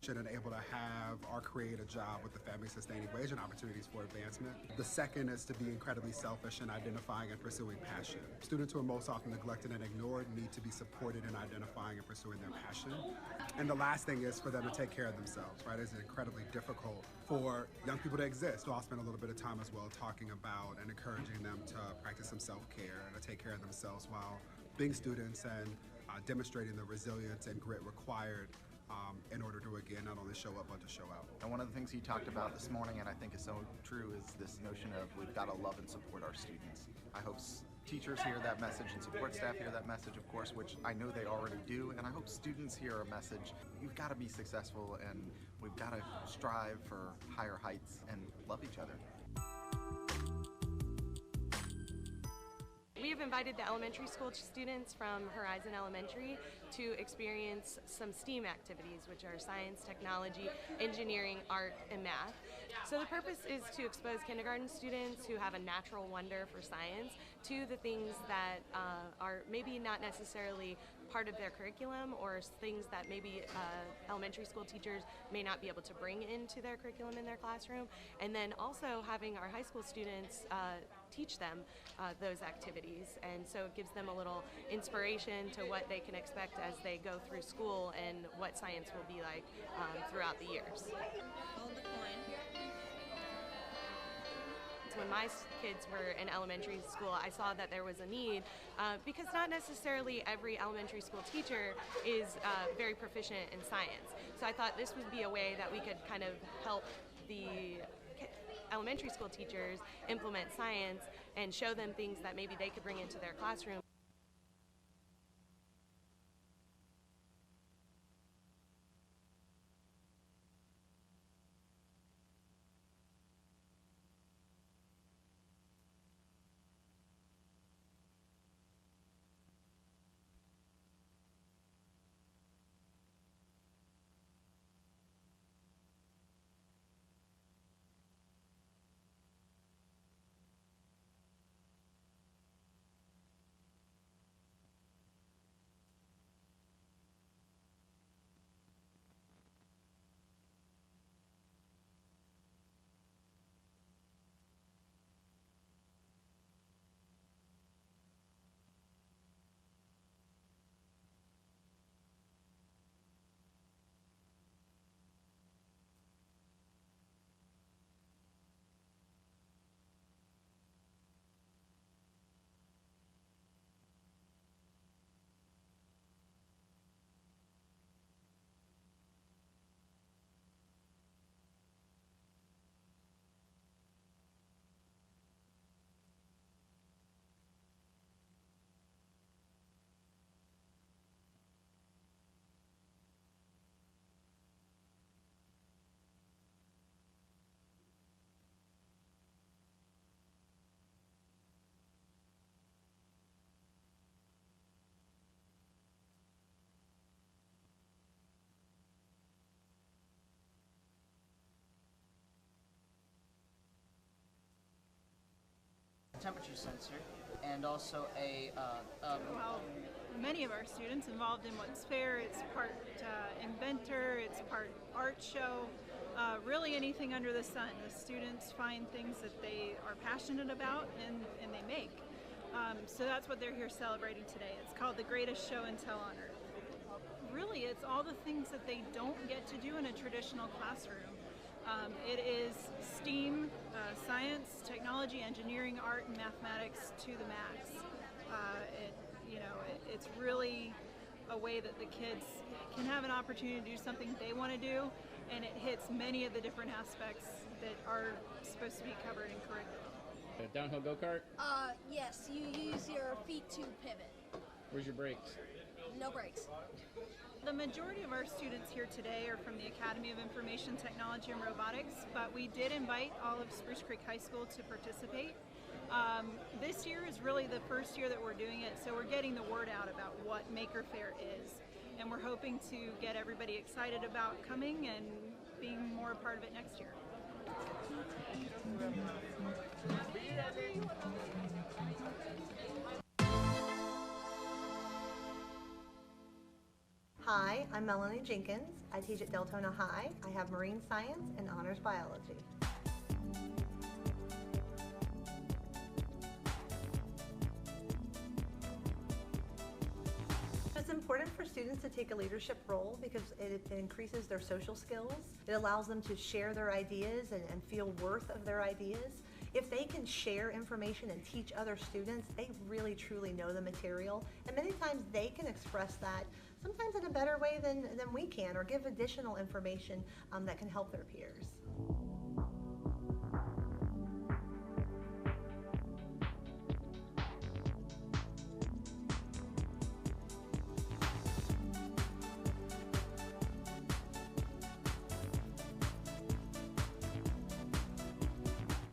and able to have or create a job with the family sustaining wage and opportunities for advancement. The second is to be incredibly selfish in identifying and pursuing passion. Students who are most often neglected and ignored need to be supported in identifying and pursuing their passion. And the last thing is for them to take care of themselves, right? It's incredibly difficult for young people to exist. So I'll spend a little bit of time as well talking about and encouraging them to practice some self-care and to take care of themselves while being students and demonstrating the resilience and grit required in order to, again, not only show up, but to show out. And one of the things he talked about this morning, and I think is so true, is this notion of we've got to love and support our students. I hope teachers hear that message and support staff hear that message, of course, which I know they already do, and I hope students hear a message. You've got to be successful, and we've got to strive for higher heights and love each other. We have invited the elementary school students from Horizon Elementary to experience some STEAM activities, which are science, technology, engineering, art, and math. So the purpose is to expose kindergarten students who have a natural wonder for science to the things that are maybe not necessarily part of their curriculum, or things that maybe elementary school teachers may not be able to bring into their curriculum in their classroom, and then also having our high school students teach them those activities. And so it gives them a little inspiration to what they can expect as they go through school and what science will be like throughout the years. Hold the coin. When my kids were in elementary school, I saw that there was a need because not necessarily every elementary school teacher is very proficient in science. So I thought this would be a way that we could kind of help the elementary school teachers implement science and show them things that maybe they could bring into their classroom. Temperature sensor, and also a well, many of our students involved in what's fair. It's part inventor, it's part art show, really anything under the sun. The students find things that they are passionate about and they make. So that's what they're here celebrating today. It's called the greatest show and tell on earth. Really, it's all the things that they don't get to do in a traditional classroom. It is STEAM, science, technology, engineering, art, and mathematics to the max. It's really a way that the kids can have an opportunity to do something they want to do, and it hits many of the different aspects that are supposed to be covered in curriculum. A downhill go-kart? Yes, you use your feet to pivot. Where's your brakes? No brakes. The majority of our students here today are from the Academy of Information Technology and Robotics, but we did invite all of Spruce Creek High School to participate. This year is really the first year that we're doing it, so we're getting the word out about what Maker Faire is. And we're hoping to get everybody excited about coming and being more a part of it next year. Hi, I'm Melanie Jenkins. I teach at Deltona High. I have marine science and honors biology. It's important for students to take a leadership role because it increases their social skills. It allows them to share their ideas and feel worth of their ideas. If they can share information and teach other students, they really truly know the material. And many times they can express that sometimes in a better way than we can, or give additional information that can help their peers.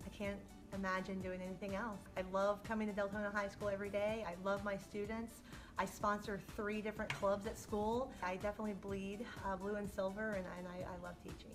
I can't imagine doing anything else. I love coming to Deltona High School every day. I love my students. I sponsor 3 different clubs at school. I definitely bleed blue and silver, and I love teaching.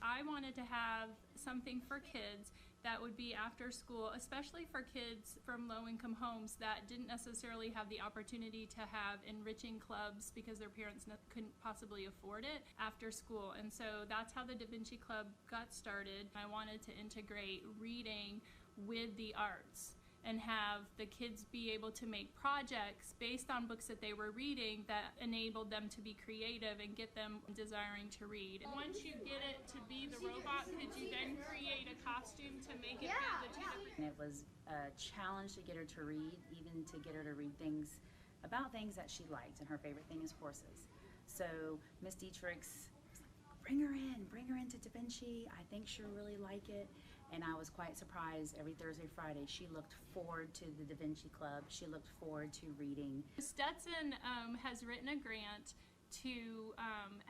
I wanted to have something for kids that would be after school, especially for kids from low-income homes that didn't necessarily have the opportunity to have enriching clubs because their parents couldn't possibly afford it after school. And so that's how the Da Vinci Club got started. I wanted to integrate reading with the arts and have the kids be able to make projects based on books that they were reading that enabled them to be creative and get them desiring to read. Once you get it to be the robot, could you then create a costume to make it be the two different? It was a challenge to get her to read, even to get her to read things about things that she liked, and her favorite thing is horses. So Miss Dietrich's was like, bring her into Da Vinci. I think she'll really like it. And I was quite surprised. Every Thursday, Friday, she looked forward to the Da Vinci Club. She looked forward to reading. Stetson has written a grant to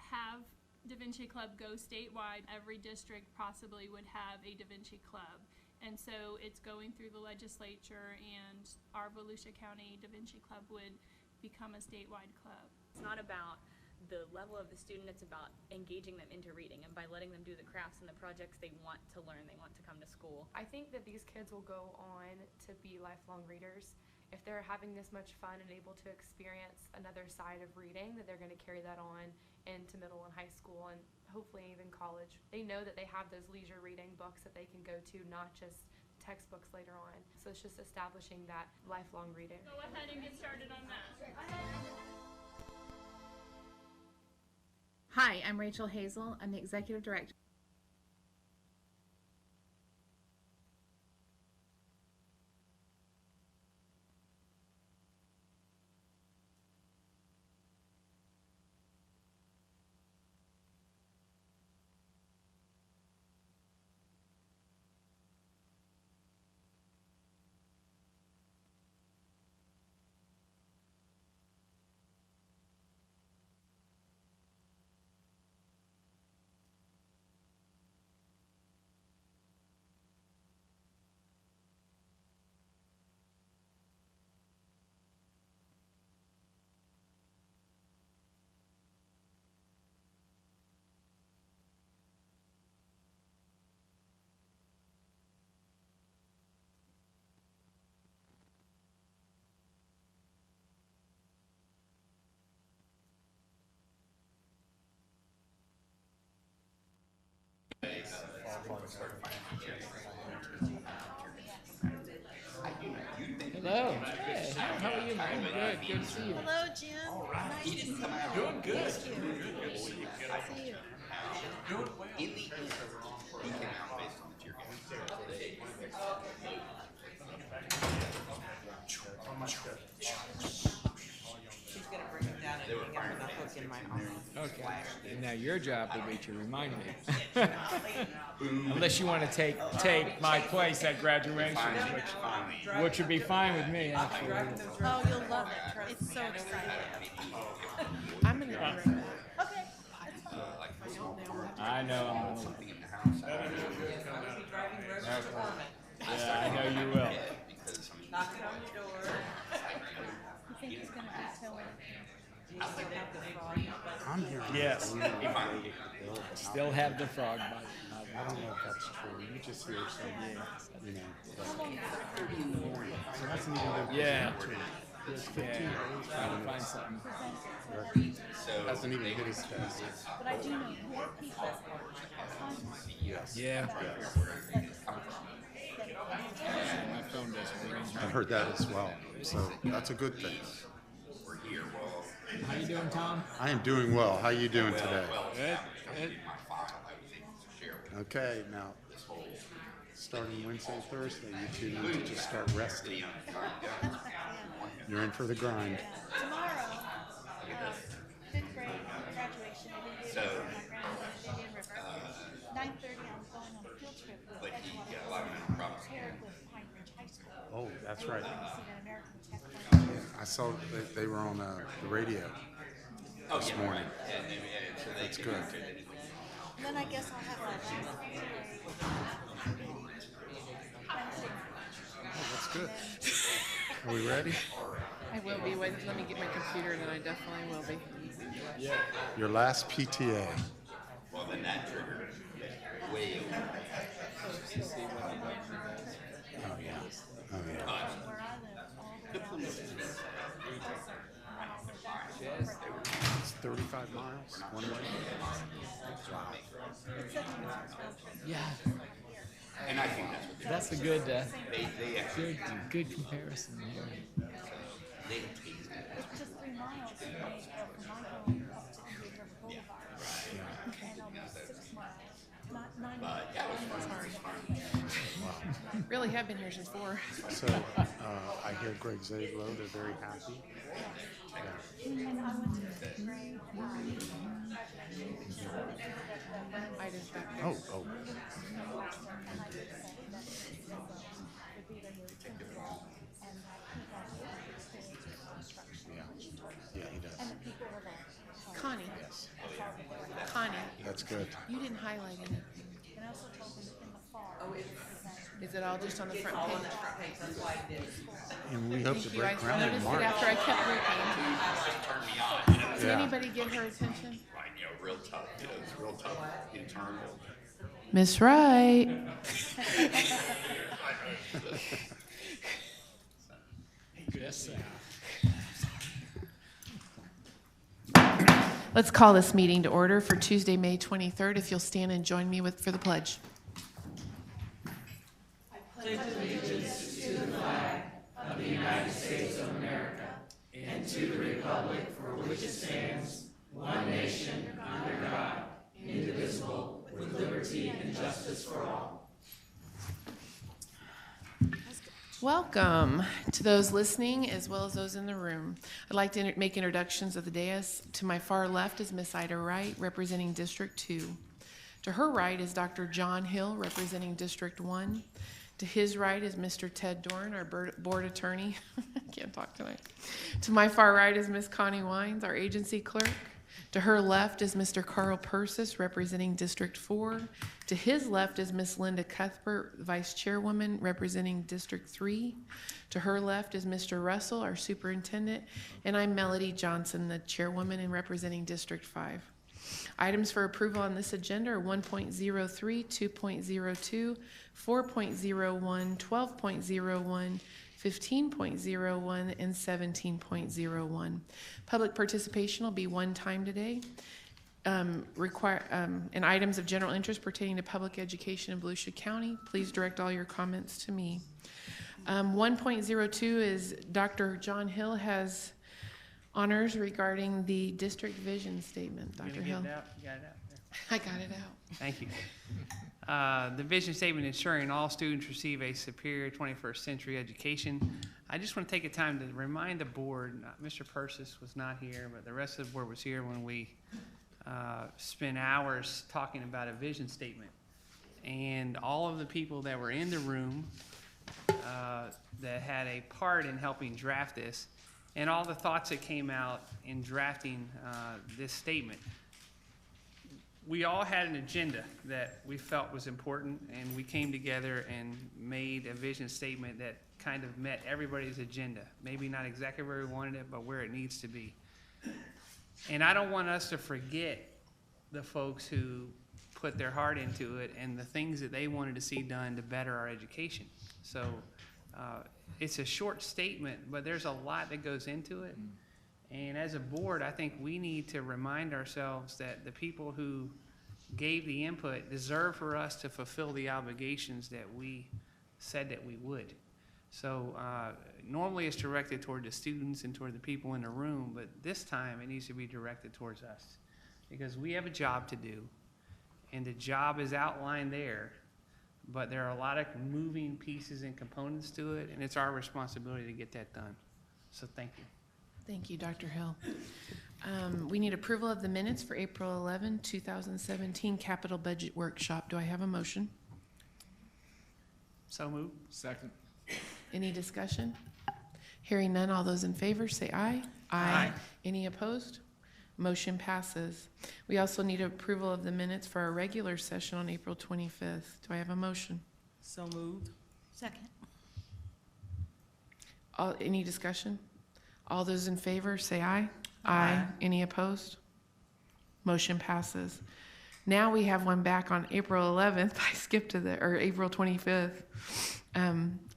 have Da Vinci Club go statewide. Every district possibly would have a Da Vinci Club. And so it's going through the legislature, and our Volusia County Da Vinci Club would become a statewide club. It's not about the level of the student, it's about engaging them into reading, and by letting them do the crafts and the projects they want to learn, they want to come to school. I think that these kids will go on to be lifelong readers. If they're having this much fun and able to experience another side of reading, that they're going to carry that on into middle and high school and hopefully even college. They know that they have those leisure reading books that they can go to, not just textbooks later on. So it's just establishing that lifelong reading. Go ahead and get started on that. Hi, I'm Rachel Hazel. I'm the Executive Director. Hello. Hey, how are you, man? Good. Good to see you. Hello, Jim. All right. Nice to see you. Doing good. Thank you. Good to see you. Doing well. In the interim, he came out based on the tear She's going to bring him down and hang up the hook in my office. Okay. And now your job will be to remind me. Unless you want to take my place at graduation, which would be fine with me, actually. Oh, you'll love it. It's so exciting. I'm going to be right back. Okay. I know. Yeah, I know you will. Knocking on your door. You think he's going to be telling? I'm hearing. Yes. Still have the frog bite. I don't know if that's true. You just hear some, you know. So that's an even good Yeah. It's 15 Yeah. Trying to find something. Hasn't even hit his face. But I do know more people. Yeah. My phone doesn't ring. I heard that as well. So that's a good thing. How you doing, Tom? I am doing well. How you doing today? Good. Good. Okay, now starting Wednesday, Thursday, you two need to just start resting. You're in for the grind. Tomorrow, 5th grade graduation at Indian River, my grandmother's Indian River. 9:30, I'm going on a field trip with Edgewater, paired with Pine Ridge High School. Oh, that's right. See an American Tech. I saw that they were on the radio this morning. That's good. And then I guess I'll have my last Oh, that's good. Are we ready? I will be. Wait, let me get my computer and then I definitely will be. Yeah. Your last PTA. Well, then that triggered way over. Oh, yeah. Oh, yeah. It's 35 miles one way. Yeah. And I think that's what That's a good, they actually good comparison here. they tasted it. It's just 3 miles from my home up to Indian River Boulevard. And almost 6 miles. Not 9 miles. Yeah, it was fun. Really have been here since 4. So I hear Greg Zablo, they're very happy. And I went to 5th grade. I just back there. Oh. Yeah, he does. Connie. Yes. Connie. That's good. You didn't highlight anything. And I also told them in the fall. Is it all just on the front page? That's why I did. And we hope to Thank you. I break ground in noticed it March. after I kept looking. Did anybody get her attention? Right, real tough. It's real tough internal. Miss Wright. Let's call this meeting to order for Tuesday, May 23rd. If you'll stand and join me for the pledge. I pledge allegiance to the flag of the United States of America and to the republic for which it stands, one nation, under God, indivisible, with liberty and justice for all. Welcome to those listening as well as those in the room. I'd like to make introductions of the dais. To my far left is Miss Ida Wright, representing District 2. To her right is Dr. John Hill, representing District 1. To his right is Mr. Ted Doran, our board attorney. I can't talk tonight. To my far right is Miss Connie Wines, our agency clerk. To her left is Mr. Carl Persis, representing District 4. To his left is Miss Linda Cuthbert, Vice Chairwoman, representing District 3. To her left is Mr. Russell, our Superintendent, and I'm Melody Johnson, the Chairwoman and representing District 5. Items for approval on this agenda are 1.03, 2.02, 4.01, 12.01, 15.01, and 17.01. Public participation will be one time today. And items of general interest pertaining to public education in Volusia County, please direct all your comments to me. 1.02 is Dr. John Hill has honors regarding the district vision statement. Dr. Hill. You got it out there. I got it out. Thank you. The vision statement ensuring all students receive a superior 21st century education. I just want to take a time to remind the board, Mr. Persis was not here, but the rest of the board was here when we spent hours talking about a vision statement. And all of the people that were in the room that had a part in helping draft this, and all the thoughts that came out in drafting this statement. We all had an agenda that we felt was important, and we came together and made a vision statement that kind of met everybody's agenda. Maybe not exactly where we wanted it, but where it needs to be. And I don't want us to forget the folks who put their heart into it and the things that they wanted to see done to better our education. So it's a short statement, but there's a lot that goes into it. And as a board, I think we need to remind ourselves that the people who gave the input deserve for us to fulfill the obligations that we said that we would. So normally it's directed toward the students and toward the people in the room, but this time it needs to be directed towards us because we have a job to do, and the job is outlined there, but there are a lot of moving pieces and components to it, and it's our responsibility to get that done. So thank you. Thank you, Dr. Hill. We need approval of the minutes for April 11, 2017 Capital Budget Workshop. Do I have a motion? So moved. Second. Any discussion? Hearing none, all those in favor say aye. Aye. Any opposed? Motion passes. We also need approval of the minutes for our regular session on April 25th. Do I have a motion? So moved. Second. Any discussion? All those in favor say aye. Aye. Any opposed? Motion passes. Now we have one back on April 11th. I skipped to or April 25th.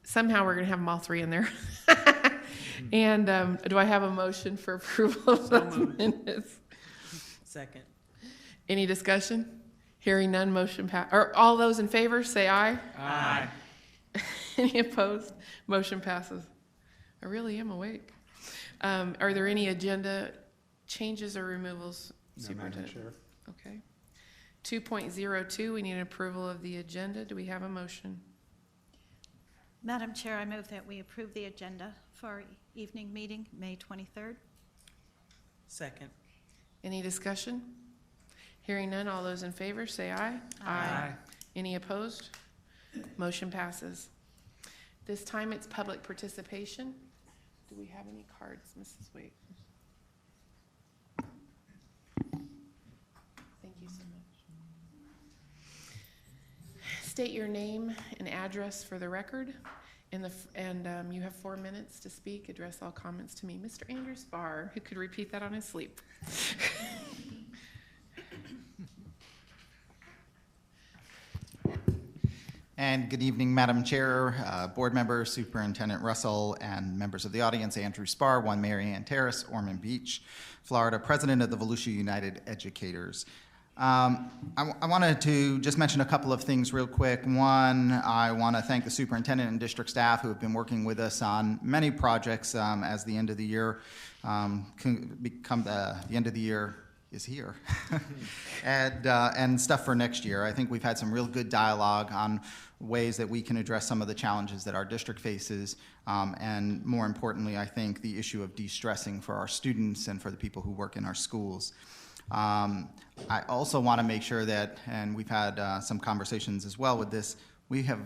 Somehow we're going to have them all three in there. And do I have a motion for approval of those minutes? Second. Any discussion? Hearing none, motion pass. Or all those in favor say aye. Aye. Any opposed? Motion passes. I really am awake. Are there any agenda changes or removals, Superintendent? Okay. 2.02, we need an approval of the agenda. Do we have a motion? Madam Chair, I move that we approve the agenda for our evening meeting, May 23rd. Second. Any discussion? Hearing none, all those in favor say aye. Aye. Any opposed? Motion passes. This time it's public participation. Do we have any cards, Mrs. Waite? Thank you so much. State your name and address for the record. You have 4 minutes to speak. Address all comments to me. Mr. Andrew Spar, who could repeat that on his sleep. And good evening, Madam Chair, Board Members, Superintendent Russell, and members of the audience. Andrew Spar, 1 Mary Ann Terrace, Ormond Beach, Florida, President of the Volusia United Educators. I wanted to just mention a couple of things real quick. One, I want to thank the superintendent and district staff who have been working with us on many projects as the end of the year the end of the year is here, and stuff for next year. I think we've had some real good dialogue on ways that we can address some of the challenges that our district faces, and more importantly, I think the issue of de-stressing for our students and for the people who work in our schools. I also want to make sure that, and we've had some conversations as well with this, we have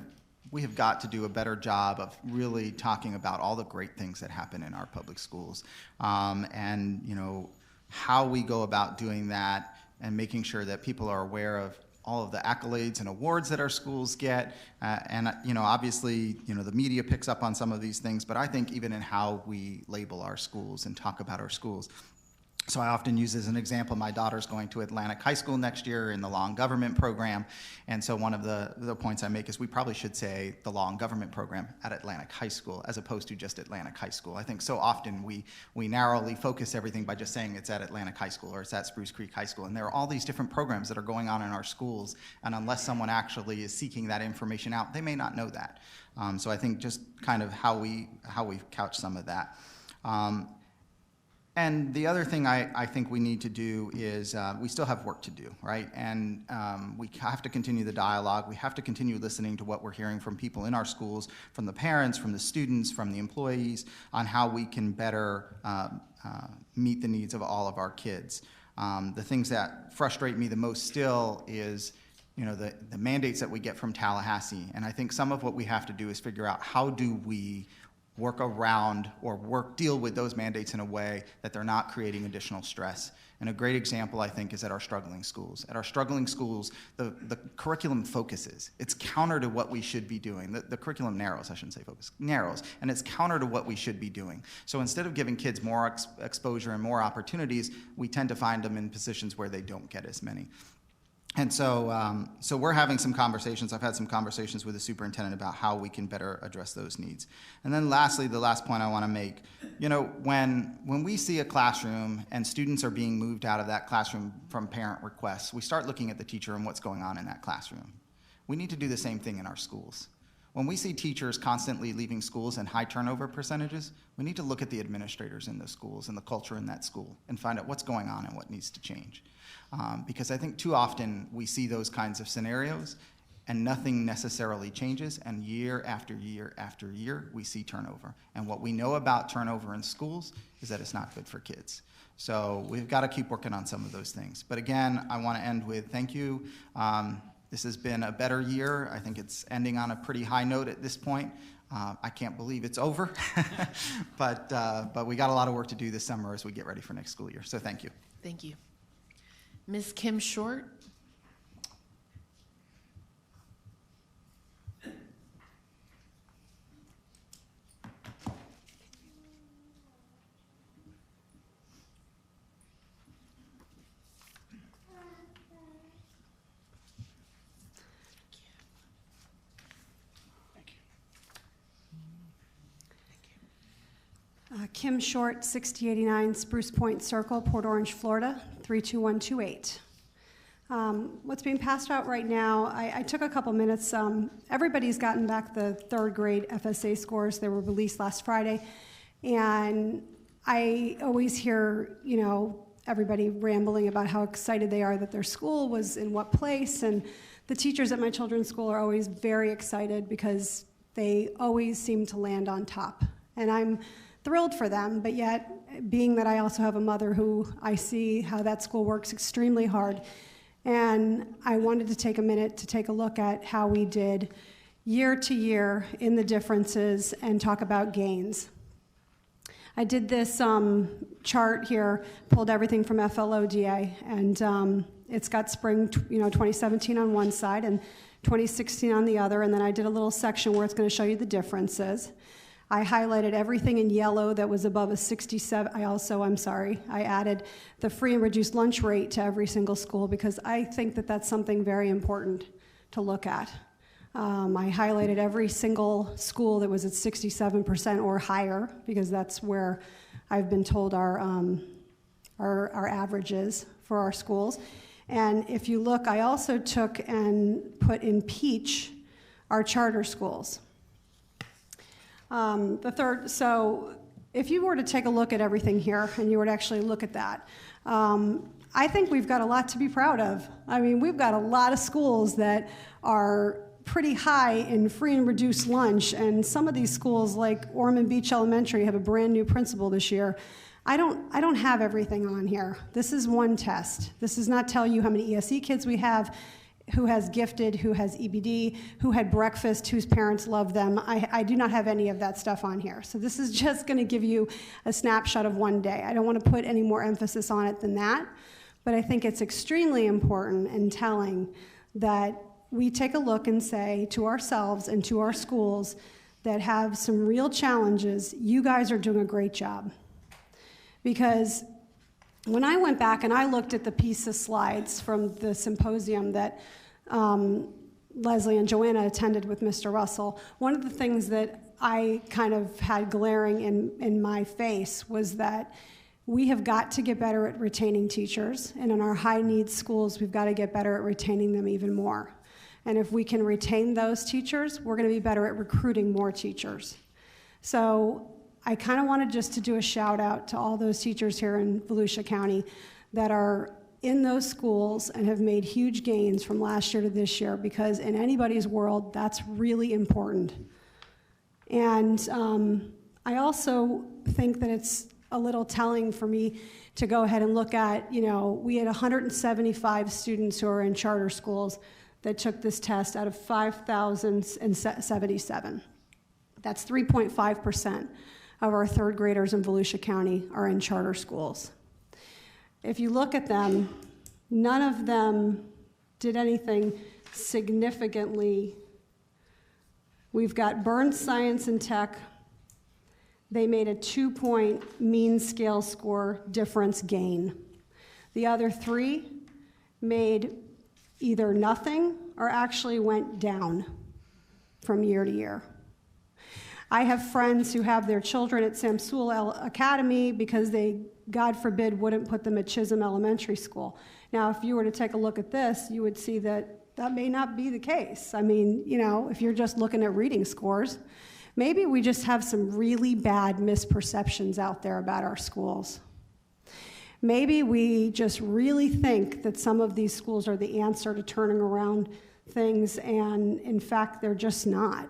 got to do a better job of really talking about all the great things that happen in our public schools, and how we go about doing that and making sure that people are aware of all of the accolades and awards that our schools get. And obviously, the media picks up on some of these things, but I think even in how we label our schools and talk about our schools. So I often use as an example, my daughter's going to Atlantic High School next year in the Law and Government program. And so one of the points I make is we probably should say the Law and Government program at Atlantic High School as opposed to just Atlantic High School. I think so often we narrowly focus everything by just saying it's at Atlantic High School or it's at Spruce Creek High School. And there are all these different programs that are going on in our schools. And unless someone actually is seeking that information out, they may not know that. So I think just kind of how we couch some of that. And the other thing I think we need to do is we still have work to do, right? And we have to continue the dialogue. We have to continue listening to what we're hearing from people in our schools, from the parents, from the students, from the employees, on how we can better meet the needs of all of our kids. The things that frustrate me the most still is the mandates that we get from Tallahassee. And I think some of what we have to do is figure out how do we work around or deal with those mandates in a way that they're not creating additional stress. And a great example, I think, is at our struggling schools. At our struggling schools, the curriculum focuses. It's counter to what we should be doing. The curriculum narrows, I shouldn't say focus, narrows, and it's counter to what we should be doing. So instead of giving kids more exposure and more opportunities, we tend to find them in positions where they don't get as many. And so we're having some conversations. I've had some conversations with the superintendent about how we can better address those needs. And then lastly, the last point I want to make, when we see a classroom and students are being moved out of that classroom from parent requests, we start looking at the teacher and what's going on in that classroom. We need to do the same thing in our schools. When we see teachers constantly leaving schools and high turnover percentages, we need to look at the administrators in those schools and the culture in that school and find out what's going on and what needs to change. Because I think too often we see those kinds of scenarios and nothing necessarily changes, and year after year after year we see turnover. And what we know about turnover in schools is that it's not good for kids. So we've got to keep working on some of those things. But again, I want to end with thank you. This has been a better year. I think it's ending on a pretty high note at this point. I can't believe it's over, but we got a lot of work to do this summer as we get ready for next school year. So thank you. Thank you. Ms. Kim Short. Kim Short, 6089 Spruce Point Circle, Port Orange, Florida, 32128. What's being passed out right now, I took a couple minutes. Everybody's gotten back the third grade FSA scores. They were released last Friday. And I always hear, everybody rambling about how excited they are that their school was in what place. And the teachers at my children's school are always very excited because they always seem to land on top. And I'm thrilled for them, but yet, being that I also have a mother who I see how that school works extremely hard, and I wanted to take a minute to take a look at how we did year to year in the differences and talk about gains. I did this chart here, pulled everything from FLODA, and It's got spring, 2017 on one side and 2016 on the other, and then I did a little section where it's going to show you the differences. I highlighted everything in yellow that was above a 67. I added the free and reduced lunch rate to every single school because I think that that's something very important to look at. I highlighted every single school that was at 67% or higher because that's where I've been told our average is for our schools. And if you look, I also took and put in peach our charter schools. So if you were to take a look at everything here and you were to actually look at that, I think we've got a lot to be proud of. I mean, we've got a lot of schools that are pretty high in free and reduced lunch, and some of these schools like Ormond Beach Elementary have a brand new principal this year. I don't have everything on here. This is one test. This does not tell you how many ESE kids we have, who has gifted, who has EBD, who had breakfast, whose parents love them. I do not have any of that stuff on here. So this is just going to give you a snapshot of one day. I don't want to put any more emphasis on it than that, but I think it's extremely important and telling that we take a look and say to ourselves and to our schools that have some real challenges, you guys are doing a great job. Because when I went back and I looked at the piece of slides from the symposium that Leslie and Joanna attended with Mr. Russell, one of the things that I kind of had glaring in my face was that we have got to get better at retaining teachers, and in our high-needs schools, we've got to get better at retaining them even more. And if we can retain those teachers, we're going to be better at recruiting more teachers. So I kind of wanted just to do a shout out to all those teachers here in Volusia County that are in those schools and have made huge gains from last year to this year, because in anybody's world, that's really important. And I also think that it's a little telling for me to go ahead and look at, we had 175 students who are in charter schools that took this test out of 5,077. That's 3.5% of our third graders in Volusia County are in charter schools. If you look at them, none of them did anything significantly. We've got Burns Science and Tech. They made a 2-point mean scale score difference gain. The other three made either nothing or actually went down from year to year. I have friends who have their children at Samsula Academy because they, God forbid, wouldn't put them at Chisholm Elementary School. Now, if you were to take a look at this, you would see that that may not be the case. I mean, if you're just looking at reading scores, maybe we just have some really bad misperceptions out there about our schools. Maybe we just really think that some of these schools are the answer to turning around things, and in fact, they're just not.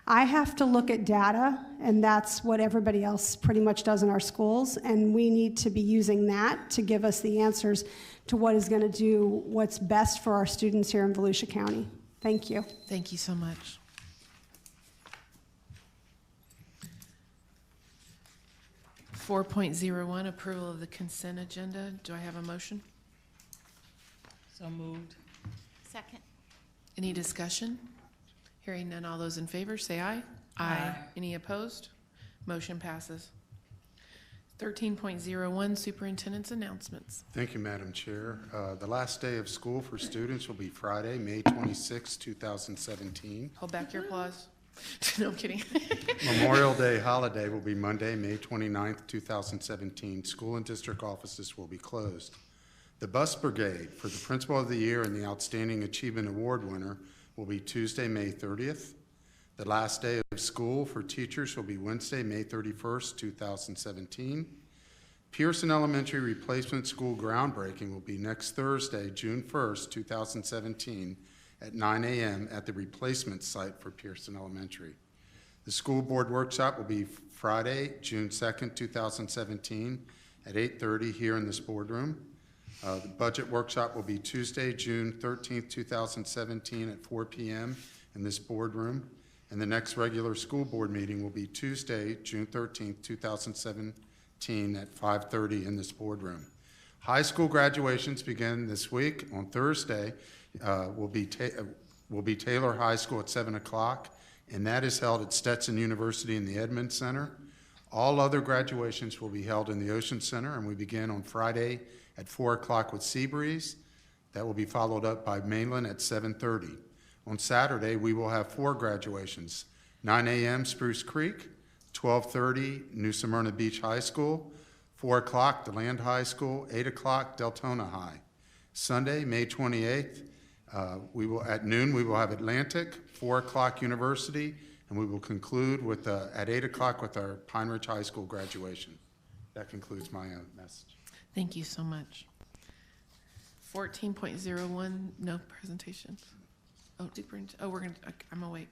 I have to look at data, and that's what everybody else pretty much does in our schools, and we need to be using that to give us the answers to what is going to do what's best for our students here in Volusia County. Thank you. Thank you so much. .01, approval of the consent agenda. Do I have a motion? So moved. Second. Any discussion? Hearing none, all those in favor say aye. Aye. Any opposed? Motion passes. 13.01, Superintendent's announcements. Thank you, Madam Chair. The last day of school for students will be Friday, May 26, 2017. Hold back your applause. No, I'm kidding. Memorial Day holiday will be Monday, May 29th, 2017. School and district offices will be closed. The bus brigade for the Principal of the Year and the Outstanding Achievement Award winner will be Tuesday, May 30th. The last day of school for teachers will be Wednesday, May 31st, 2017. Pearson Elementary replacement school groundbreaking will be next Thursday, June 1st, 2017 at 9 a.m. at the replacement site for Pearson Elementary. The school board workshop will be Friday, June 2nd, 2017 at 8:30 here in this boardroom. The budget workshop will be Tuesday, June 13th, 2017 at 4 p.m. in this boardroom. And the next regular school board meeting will be Tuesday, June 13th, 2017 at 5:30 in this boardroom. High school graduations begin this week. On Thursday will be Taylor High School at 7 o'clock, and that is held at Stetson University in the Edmonds Center. All other graduations will be held in the Ocean Center, and we begin on Friday at 4 o'clock with Seabreeze. That will be followed up by Mainland at 7:30. On Saturday, we will have 4 graduations. 9 a.m. Spruce Creek, 12:30 New Smyrna Beach High School, 4 o'clock DeLand High School, 8 o'clock Deltona High. Sunday, May 28th, at noon, we will have Atlantic, 4 o'clock University, and we will conclude with at 8 o'clock with our Pine Ridge High School graduation. That concludes my message. Thank you so much. 14.01, no presentations. Oh, I'm awake.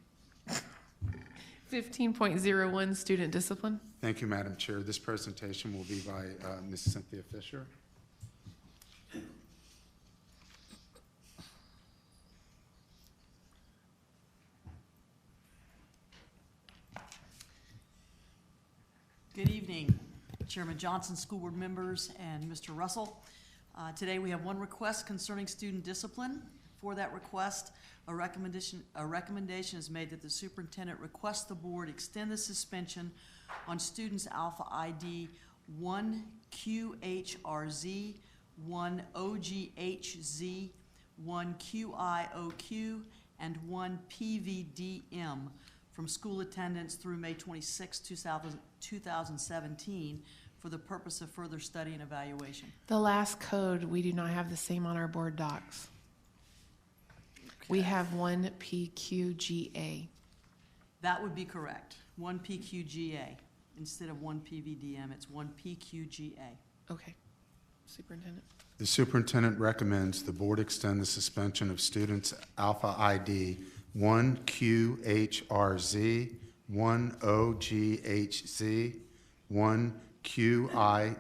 15.01, student discipline. Thank you, Madam Chair. This presentation will be by Ms. Cynthia Fisher. Good evening, Chairman Johnson, school board members, and Mr. Russell. Today we have one request concerning student discipline. For that request, a recommendation is made that the superintendent request the board extend the suspension on students Alpha ID 1QHRZ, 1OGHZ, 1QIOQ, and 1PVDM from school attendance through May 26, 2017 for the purpose of further study and evaluation. The last code, we do not have the same on our board docs. We have 1PQGA. That would be correct. 1PQGA. Instead of 1PVDM, it's 1PQGA. Okay. Superintendent. The superintendent recommends the board extend the suspension of students Alpha ID 1QHRZ, 1OGHZ, 1QIOQ,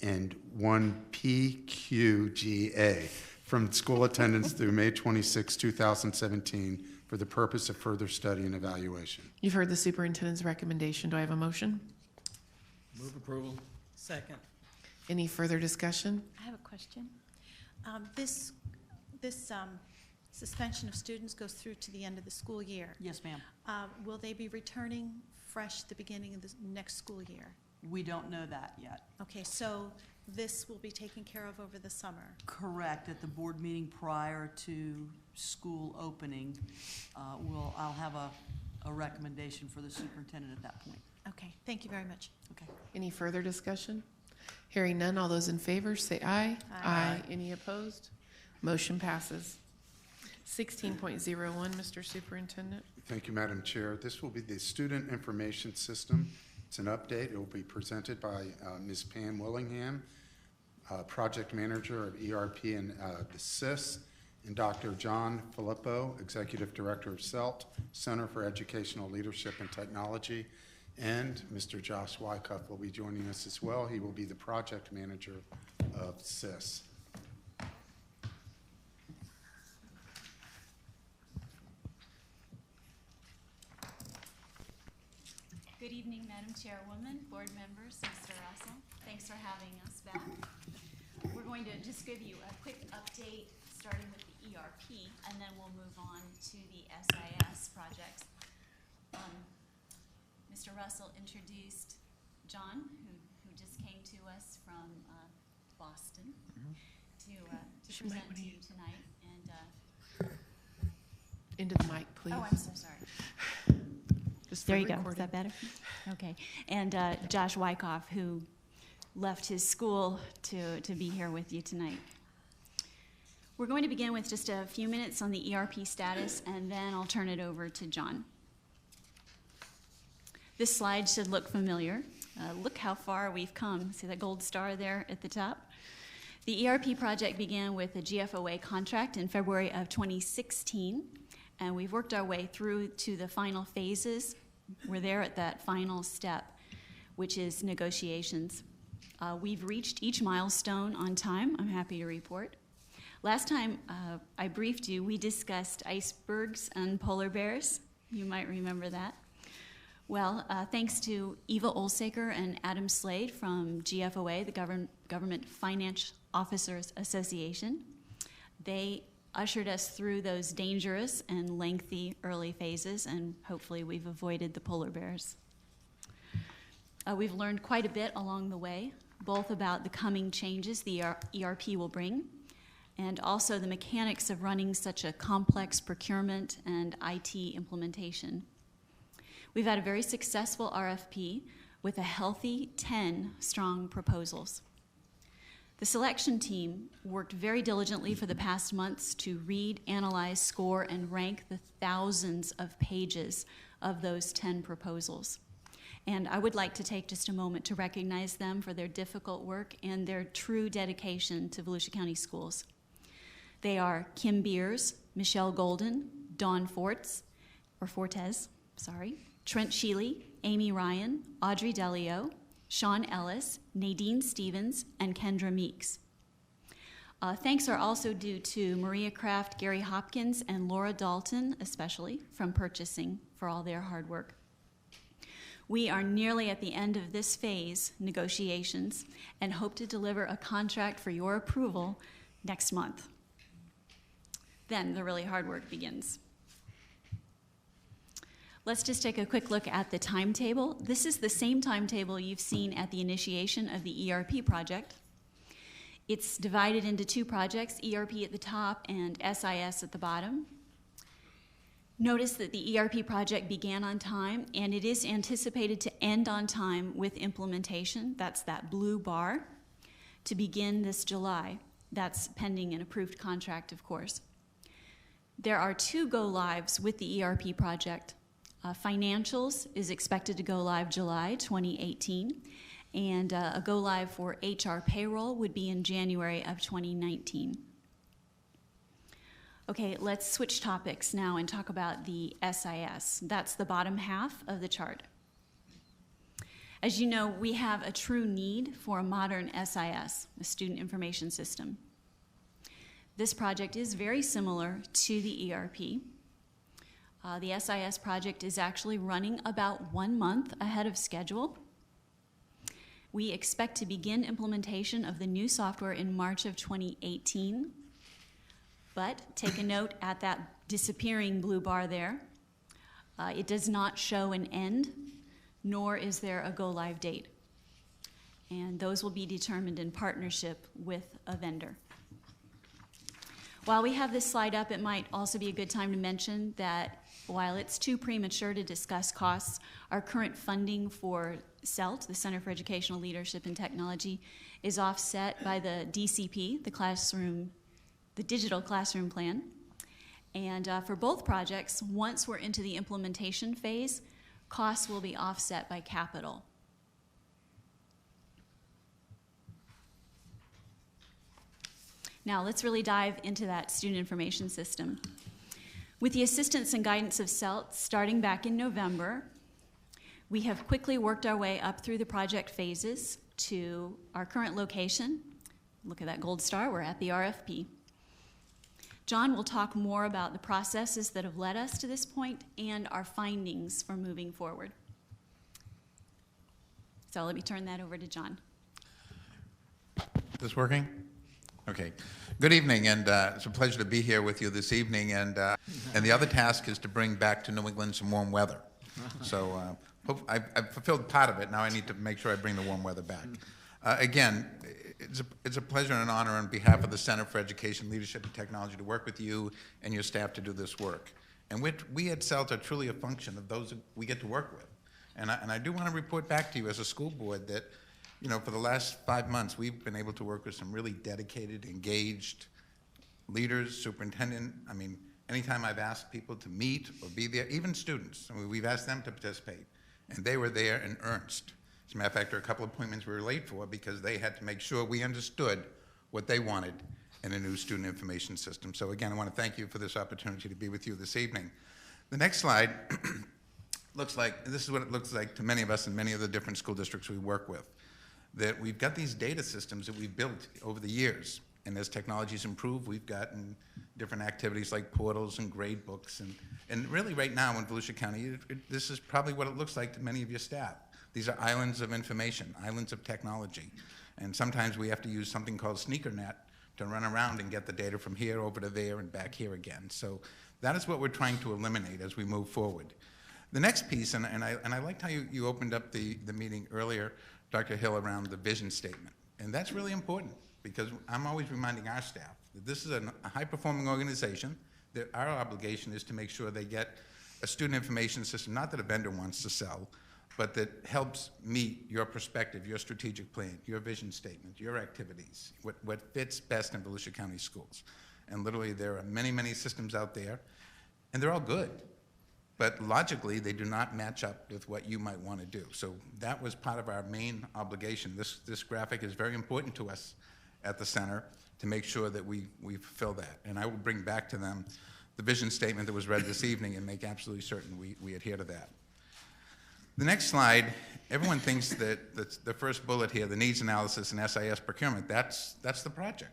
and 1PQGA from school attendance through May 26, 2017 for the purpose of further study and evaluation. You've heard the superintendent's recommendation. Do I have a motion? Move approval. Second. Any further discussion? I have a question. This suspension of students goes through to the end of the school year. Yes, ma'am. Will they be returning fresh at the beginning of the next school year? We don't know that yet. Okay, so this will be taken care of over the summer? Correct. At the board meeting prior to school opening, I'll have a recommendation for the superintendent at that point. Okay, thank you very much. Okay. Any further discussion? Hearing none, all those in favor say aye. Aye. Any opposed? Motion passes. 16.01, Mr. Superintendent. Thank you, Madam Chair. This will be the student information system. It's an update. It will be presented by Ms. Pam Willingham, project manager of ERP and the CIS, and Dr. John Filippo, executive director of CELT, Center for Educational Leadership and Technology, and Mr. Josh Wyckoff will be joining us as well. He will be the project manager of CIS. Good evening, Madam Chairwoman, board members, Mr. Russell. Thanks for having us back. We're going to just give you a quick update, starting with the ERP, and then we'll move on to the SIS projects. Mr. Russell introduced John, who just came to us from Boston to present to you tonight. And into the mic, please. Oh, I'm so sorry. There you go. Is that better? Okay. And Josh Wyckoff, who left his school to be here with you tonight. We're going to begin with just a few minutes on the ERP status, and then I'll turn it over to John. This slide should look familiar. Look how far we've come. See that gold star there at the top? The ERP project began with a GFOA contract in February of 2016, and we've worked our way through to the final phases. We're there at that final step, which is negotiations. We've reached each milestone on time, I'm happy to report. Last time I briefed you, we discussed icebergs and polar bears. You might remember that. Well, thanks to Eva Olsaker and Adam Slade from GFOA, the Government Finance Officers Association. They ushered us through those dangerous and lengthy early phases, and hopefully we've avoided the polar bears. We've learned quite a bit along the way, both about the coming changes the ERP will bring, and also the mechanics of running such a complex procurement and IT implementation. We've had a very successful RFP with a healthy 10 strong proposals. The selection team worked very diligently for the past months to read, analyze, score, and rank the thousands of pages of those 10 proposals. And I would like to take just a moment to recognize them for their difficult work and their true dedication to Volusia County Schools. They are Kim Beers, Michelle Golden, Dawn Fortes, Trent Sheely, Amy Ryan, Audrey Delio, Sean Ellis, Nadine Stevens, and Kendra Meeks. Thanks are also due to Maria Kraft, Gary Hopkins, and Laura Dalton, especially, from purchasing for all their hard work. We are nearly at the end of this phase, negotiations, and hope to deliver a contract for your approval next month. Then the really hard work begins. Let's just take a quick look at the timetable. This is the same timetable you've seen at the initiation of the ERP project. It's divided into two projects, ERP at the top and SIS at the bottom. Notice that the ERP project began on time, and it is anticipated to end on time with implementation. That's that blue bar, to begin this July. That's pending an approved contract, of course. There are 2 go-lives with the ERP project. Financials is expected to go live July 2018, and a go-live for HR payroll would be in January of 2019. Okay, let's switch topics now and talk about the SIS. That's the bottom half of the chart. As you know, we have a true need for a modern SIS, a student information system. This project is very similar to the ERP. The SIS project is actually running about 1 month ahead of schedule. We expect to begin implementation of the new software in March of 2018. But take a note at that disappearing blue bar there. It does not show an end, nor is there a go-live date. And those will be determined in partnership with a vendor. While we have this slide up, it might also be a good time to mention that while it's too premature to discuss costs, our current funding for CELT, the Center for Educational Leadership and Technology, is offset by the DCP, the Digital Classroom Plan. And for both projects, once we're into the implementation phase, costs will be offset by capital. Now let's really dive into that student information system. With the assistance and guidance of CELT, starting back in November, we have quickly worked our way up through the project phases to our current location. Look at that gold star, we're at the RFP. John will talk more about the processes that have led us to this point and our findings for moving forward. So let me turn that over to John. Is this working? Okay. Good evening, and it's a pleasure to be here with you this evening. And the other task is to bring back to New England some warm weather. So I've fulfilled part of it. Now I need to make sure I bring the warm weather back. Again, it's a pleasure and an honor on behalf of the Center for Education, Leadership, and Technology to work with you and your staff to do this work. And we at CELT are truly a function of those we get to work with. And I do want to report back to you as a school board that, you know, for the last 5 months, we've been able to work with some really dedicated, engaged leaders, superintendent. I mean, anytime I've asked people to meet or be there, even students, I mean, we've asked them to participate, and they were there in earnest. As a matter of fact, there are a couple of appointments we were late for because they had to make sure we understood what they wanted in a new student information system. So again, I want to thank you for this opportunity to be with you this evening. The next slide looks like, this is what it looks like to many of us in many of the different school districts we work with. That we've got these data systems that we've built over the years, and as technologies improve, we've gotten different activities like portals and grade books. And really right now in Volusia County, this is probably what it looks like to many of your staff. These are islands of information, islands of technology. And sometimes we have to use something called SneakerNet to run around and get the data from here over to there and back here again. So that is what we're trying to eliminate as we move forward. The next piece, and I liked how you opened up the meeting earlier, Dr. Hill, around the vision statement. And that's really important because I'm always reminding our staff that this is a high-performing organization, that our obligation is to make sure they get a student information system, not that a vendor wants to sell, but that helps meet your perspective, your strategic plan, your vision statement, your activities, what fits best in Volusia County schools. And literally there are many, many systems out there, and they're all good. But logically, they do not match up with what you might want to do. So that was part of our main obligation. This graphic is very important to us at the center to make sure that we fulfill that. And I will bring back to them the vision statement that was read this evening and make absolutely certain we adhere to that. The next slide, everyone thinks that the first bullet here, the needs analysis and SIS procurement, that's the project.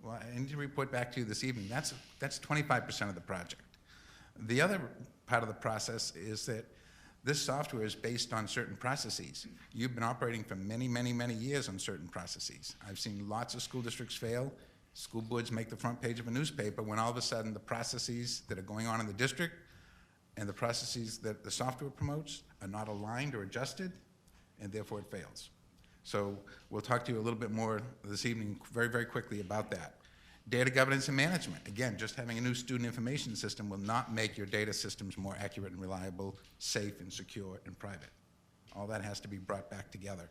Well, I need to report back to you this evening. That's 25% of the project. The other part of the process is that this software is based on certain processes. You've been operating for many, many, many years on certain processes. I've seen lots of school districts fail. School boards make the front page of a newspaper when all of a sudden the processes that are going on in the district and the processes that the software promotes are not aligned or adjusted, and therefore it fails. So we'll talk to you a little bit more this evening very, very quickly about that. Data governance and management. Again, just having a new student information system will not make your data systems more accurate and reliable, safe and secure and private. All that has to be brought back together.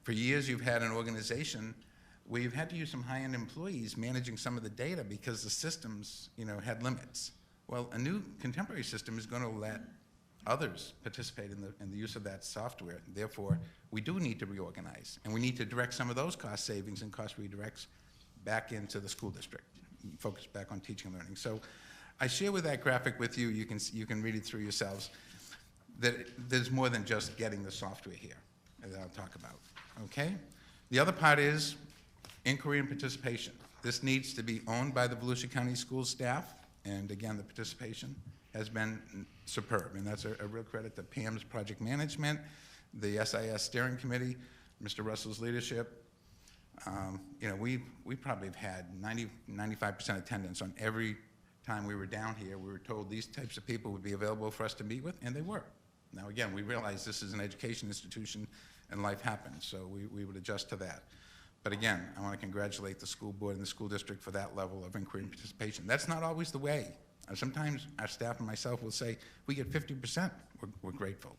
For years, you've had an organization where you've had to use some high-end employees managing some of the data because the systems, had limits. Well, a new contemporary system is going to let others participate in the use of that software. Therefore, we do need to reorganize, and we need to direct some of those cost savings and cost redirects back into the school district, focus back on teaching and learning. So I share with that graphic with you, you can read it through yourselves, that there's more than just getting the software here that I'll talk about, okay? The other part is inquiry and participation. This needs to be owned by the Volusia County School staff, and again, the participation has been superb, and that's a real credit to Pam's project management, the SIS steering committee, Mr. Russell's leadership. We probably have had 95% attendance on every time we were down here. We were told these types of people would be available for us to meet with, and they were. Now, again, we realize this is an education institution, and life happens, so we would adjust to that. But again, I want to congratulate the school board and the school district for that level of inquiry and participation. That's not always the way. Sometimes our staff and myself will say, we get 50%, we're grateful.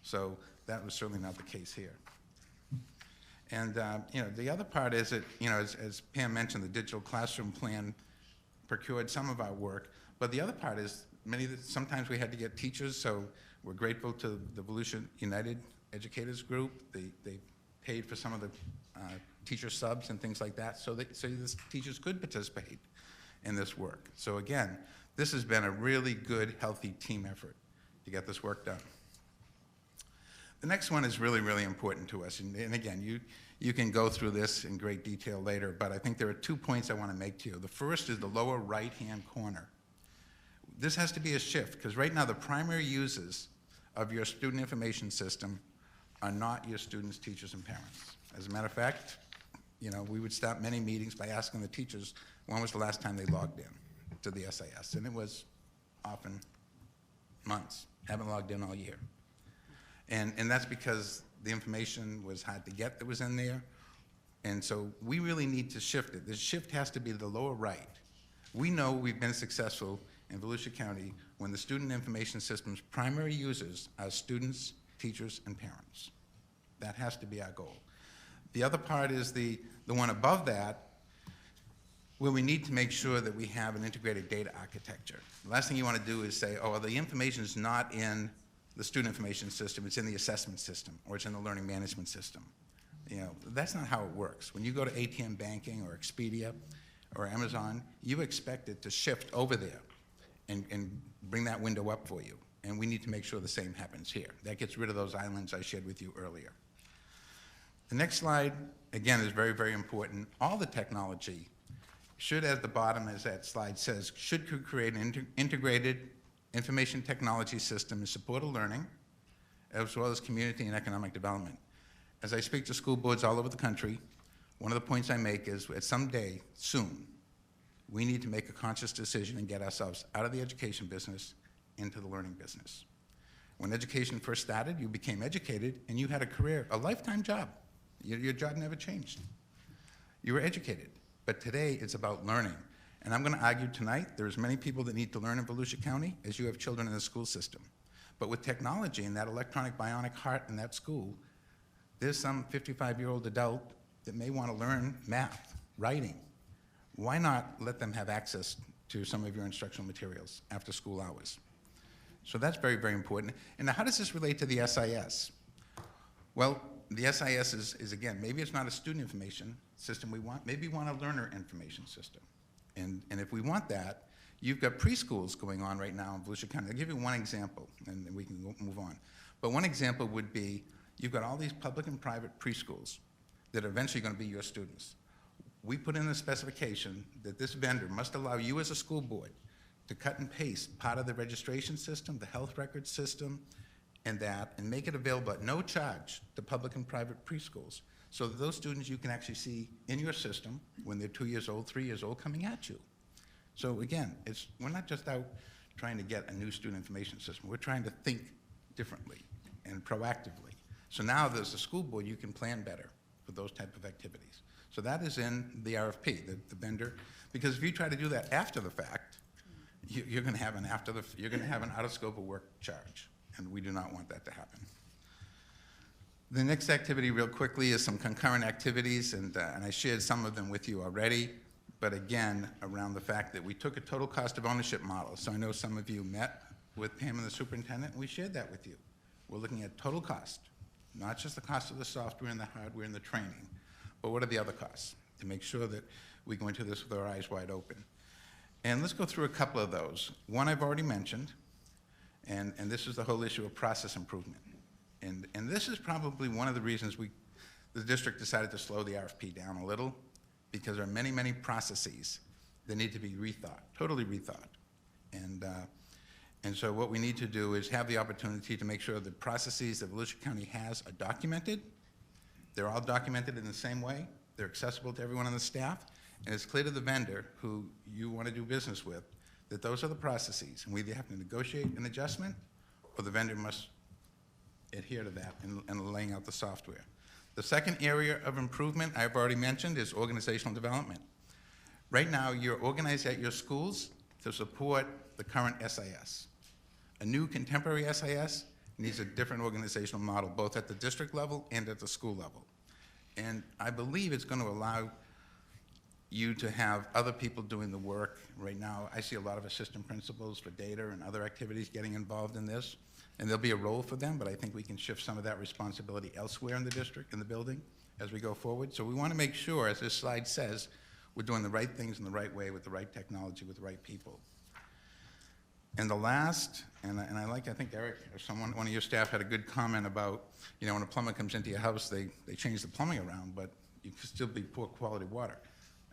So that was certainly not the case here. And the other part is that, as Pam mentioned, the digital classroom plan procured some of our work, but the other part is sometimes we had to get teachers, so we're grateful to the Volusia United Educators Group. They paid for some of the teacher subs and things like that so the teachers could participate in this work. So again, this has been a really good, healthy team effort to get this work done. The next one is really, really important to us. And again, you can go through this in great detail later, but I think there are 2 points I want to make to you. The first is the lower right-hand corner. This has to be a shift, because right now the primary users of your student information system are not your students, teachers, and parents. As a matter of fact, we would start many meetings by asking the teachers when was the last time they logged in to the SIS, and it was often months. Haven't logged in all year. And that's because the information was hard to get that was in there. And so we really need to shift it. The shift has to be the lower right. We know we've been successful in Volusia County when the student information system's primary users are students, teachers, and parents. That has to be our goal. The other part is the one above that, where we need to make sure that we have an integrated data architecture. The last thing you want to do is say, oh, the information is not in the student information system, it's in the assessment system, or it's in the learning management system. That's not how it works. When you go to ATM Banking or Expedia or Amazon, you expect it to shift over there and bring that window up for you. And we need to make sure the same happens here. That gets rid of those islands I shared with you earlier. The next slide, again, is very, very important. All the technology should, at the bottom, as that slide says, should create an integrated information technology system in support of learning, as well as community and economic development. As I speak to school boards all over the country, one of the points I make is at some day, soon, we need to make a conscious decision and get ourselves out of the education business into the learning business. When education first started, you became educated and you had a career, a lifetime job. Your job never changed. You were educated. But today, it's about learning. And I'm going to argue tonight, there's many people that need to learn in Volusia County as you have children in the school system. But with technology and that electronic bionic heart in that school, there's some 55-year-old adult that may want to learn math, writing. Why not let them have access to some of your instructional materials after school hours? So that's very, very important. And now how does this relate to the SIS? Well, the SIS is again, maybe it's not a student information system we want, maybe we want a learner information system. And if we want that, you've got preschools going on right now in Volusia County. I'll give you one example, and then we can move on. But one example would be, you've got all these public and private preschools that are eventually going to be your students. We put in a specification that this vendor must allow you as a school board to cut and paste part of the registration system, the health record system, and make it available at no charge to public and private preschools, so that those students you can actually see in your system when they're 2 years old, 3 years old, coming at you. So again, we're not just out trying to get a new student information system. We're trying to think differently and proactively. So now there's a school board, you can plan better for those type of activities. So that is in the RFP, the vendor, because if you try to do that after the fact, you're going to have an out of scope of work charge, and we do not want that to happen. The next activity, real quickly, is some concurrent activities, and I shared some of them with you already, but again, around the fact that we took a total cost of ownership model. So I know some of you met with Pam and the superintendent, and we shared that with you. We're looking at total cost, not just the cost of the software and the hardware and the training, but what are the other costs, to make sure that we go into this with our eyes wide open. And let's go through a couple of those. One I've already mentioned, and this is the whole issue of process improvement. And this is probably one of the reasons the district decided to slow the RFP down a little, because there are many, many processes that need to be rethought, totally rethought. And so what we need to do is have the opportunity to make sure the processes that Volusia County has are documented. They're all documented in the same way. They're accessible to everyone on the staff. And it's clear to the vendor who you want to do business with that those are the processes. And we either have to negotiate an adjustment, or the vendor must adhere to that in laying out the software. The second area of improvement I've already mentioned is organizational development. Right now, you're organized at your schools to support the current SIS. A new contemporary SIS needs a different organizational model, both at the district level and at the school level. And I believe it's going to allow you to have other people doing the work. Right now, I see a lot of assistant principals for data and other activities getting involved in this, and there'll be a role for them, but I think we can shift some of that responsibility elsewhere in the district, in the building, as we go forward. So we want to make sure, as this slide says, we're doing the right things in the right way with the right technology, with the right people. And the last, and I think Eric or one of your staff had a good comment about, you know, when a plumber comes into your house, they change the plumbing around, but you can still be poor quality water.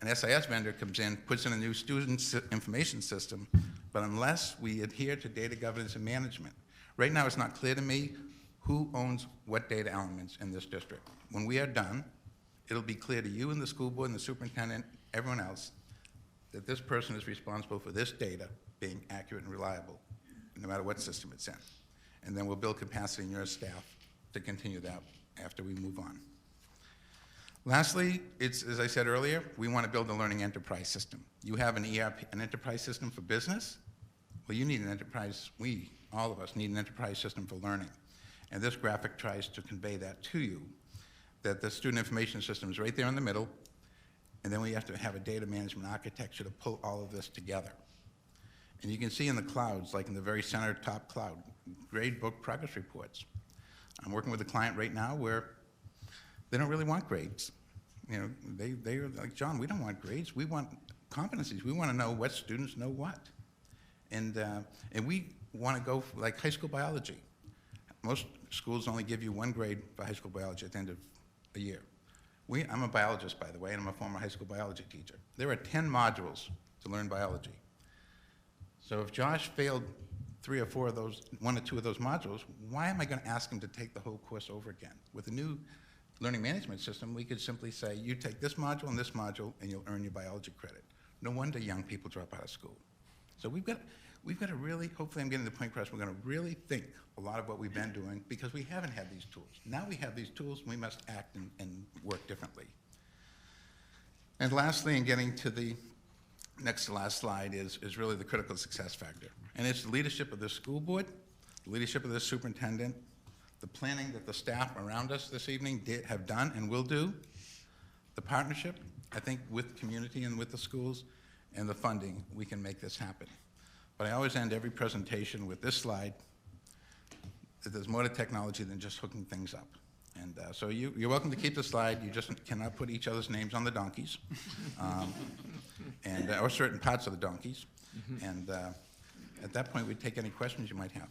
An SIS vendor comes in, puts in a new student information system, but unless we adhere to data governance and management, right now it's not clear to me who owns what data elements in this district. When we are done, it'll be clear to you and the school board and the superintendent, everyone else, that this person is responsible for this data being accurate and reliable, no matter what system it's in. And then we'll build capacity in your staff to continue that after we move on. Lastly, it's, as I said earlier, we want to build a learning enterprise system. You have an ERP, an enterprise system for business. Well, you need an enterprise, all of us need an enterprise system for learning. And this graphic tries to convey that to you, that the student information system is right there in the middle, and then we have to have a data management architecture to pull all of this together. And you can see in the clouds, like in the very center top cloud, grade book progress reports. I'm working with a client right now where they don't really want grades. You know, they're like, John, we don't want grades. We want competencies. We want to know what students know what. And we want to go like high school biology. Most schools only give you one grade for high school biology at the end of a year. I'm a biologist, by the way, and I'm a former high school biology teacher. There are 10 modules to learn biology. So if Josh failed 3 or 4 of those, 1 or 2 of those modules, why am I going to ask him to take the whole course over again? With the new learning management system, we could simply say, you take this module, and you'll earn your biology credit. No wonder young people drop out of school. So we've got to really, hopefully I'm getting to the point across, we're going to really think a lot of what we've been doing because we haven't had these tools. Now we have these tools, we must act and work differently. And lastly, in getting to the next to last slide is really the critical success factor. And it's the leadership of the school board, the leadership of the superintendent, the planning that the staff around us this evening have done and will do, the partnership, I think, with community and with the schools, and the funding, we can make this happen. But I always end every presentation with this slide, that there's more to technology than just hooking things up. And so you're welcome to keep the slide. You just cannot put each other's names on the donkeys, or certain parts of the donkeys. And at that point, we'd take any questions you might have.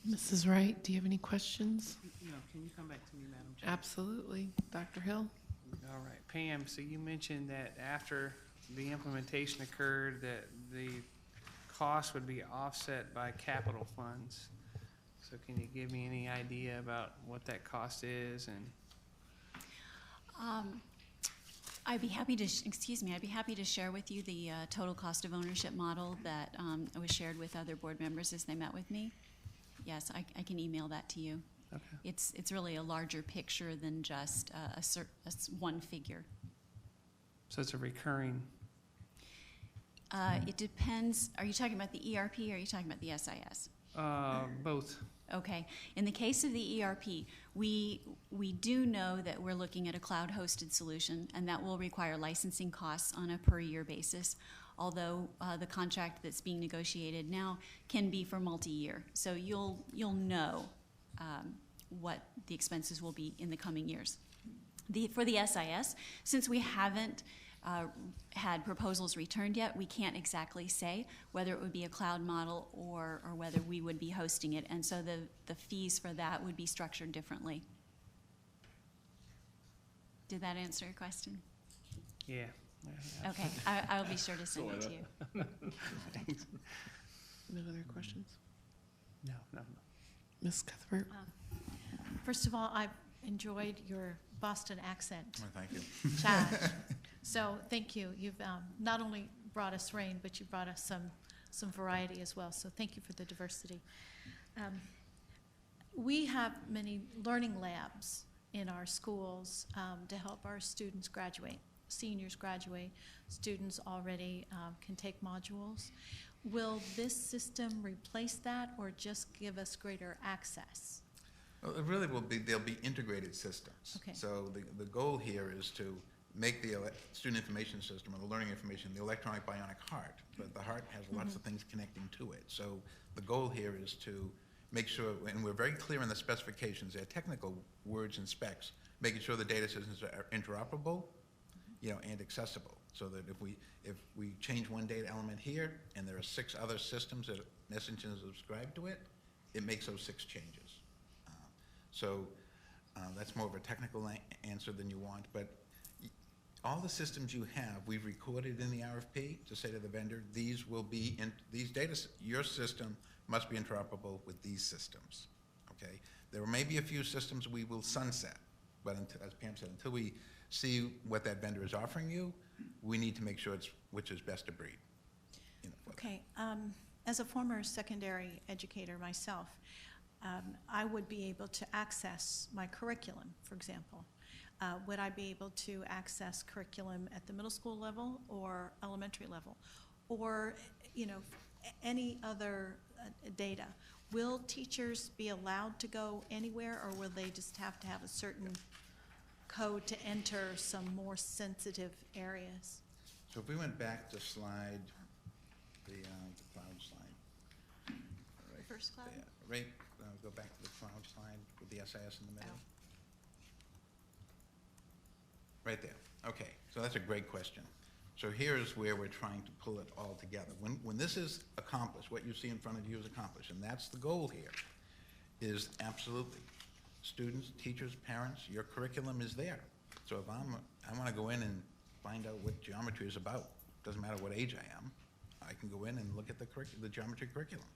Mrs. Wright, do you have any questions? No, can you come back to me, Madam Chair? Absolutely. Dr. Hill? All right. Pam, so you mentioned that after the implementation occurred, that the cost would be offset by capital funds. So can you give me any idea about what that cost is? And I'd be happy to, I'd be happy to share with you the total cost of ownership model that was shared with other board members as they met with me. Yes, I can email that to you. Okay. It's really a larger picture than just one figure. So it's a recurring. It depends. Are you talking about the ERP or are you talking about the SIS? Both. Okay. In the case of the ERP, we do know that we're looking at a cloud-hosted solution, and that will require licensing costs on a per-year basis, although the contract that's being negotiated now can be for multi-year. So you'll know what the expenses will be in the coming years. For the SIS, since we haven't had proposals returned yet, we can't exactly say whether it would be a cloud model or whether we would be hosting it, and so the fees for that would be structured differently. Did that answer your question? Yeah. Okay, I'll be sure to send it to you. Thanks. No other questions? No. Ms. Cuthbert? First of all, I've enjoyed your Boston accent. Oh, thank you. Charge. So thank you. You've not only brought us rain, but you brought us some variety as well. So thank you for the diversity. We have many learning labs in our schools to help our students graduate. Seniors graduate. Students already can take modules. Will this system replace that or just give us greater access? Well, it really will be, they'll be integrated systems. Okay. So the goal here is to make the student information system or the learning information the electronic bionic heart, but the heart has lots of things connecting to it. So the goal here is to make sure, and we're very clear in the specifications, they're technical words and specs, making sure the data systems are interoperable, and accessible, so that if we change one data element here and there are 6 other systems that in essence subscribe to it, it makes those 6 changes. So that's more of a technical answer than you want, but all the systems you have, we've recorded in the RFP to say to the vendor, these will be in these data. Your system must be interoperable with these systems. Okay, there may be a few systems we will sunset, but as Pam said, until we see what that vendor is offering you, we need to make sure it's which is best of breed. Okay. As a former secondary educator myself, I would be able to access my curriculum, for example. Would I be able to access curriculum at the middle school level or elementary level, or any other data? Will teachers be allowed to go anywhere, or will they just have to have a certain code to enter some more sensitive areas? So if we went back to the cloud slide. Right First cloud? There, go back to the cloud slide with the SIS in the middle. Oh. Right there. Okay, so that's a great question. So here's where we're trying to pull it all together. When this is accomplished, what you see in front of you is accomplished, and that's the goal here, is absolutely. students, teachers, parents, your curriculum is there. So if I want to go in and find out what geometry is about, doesn't matter what age I am, I can go in and look at the geometry curriculum.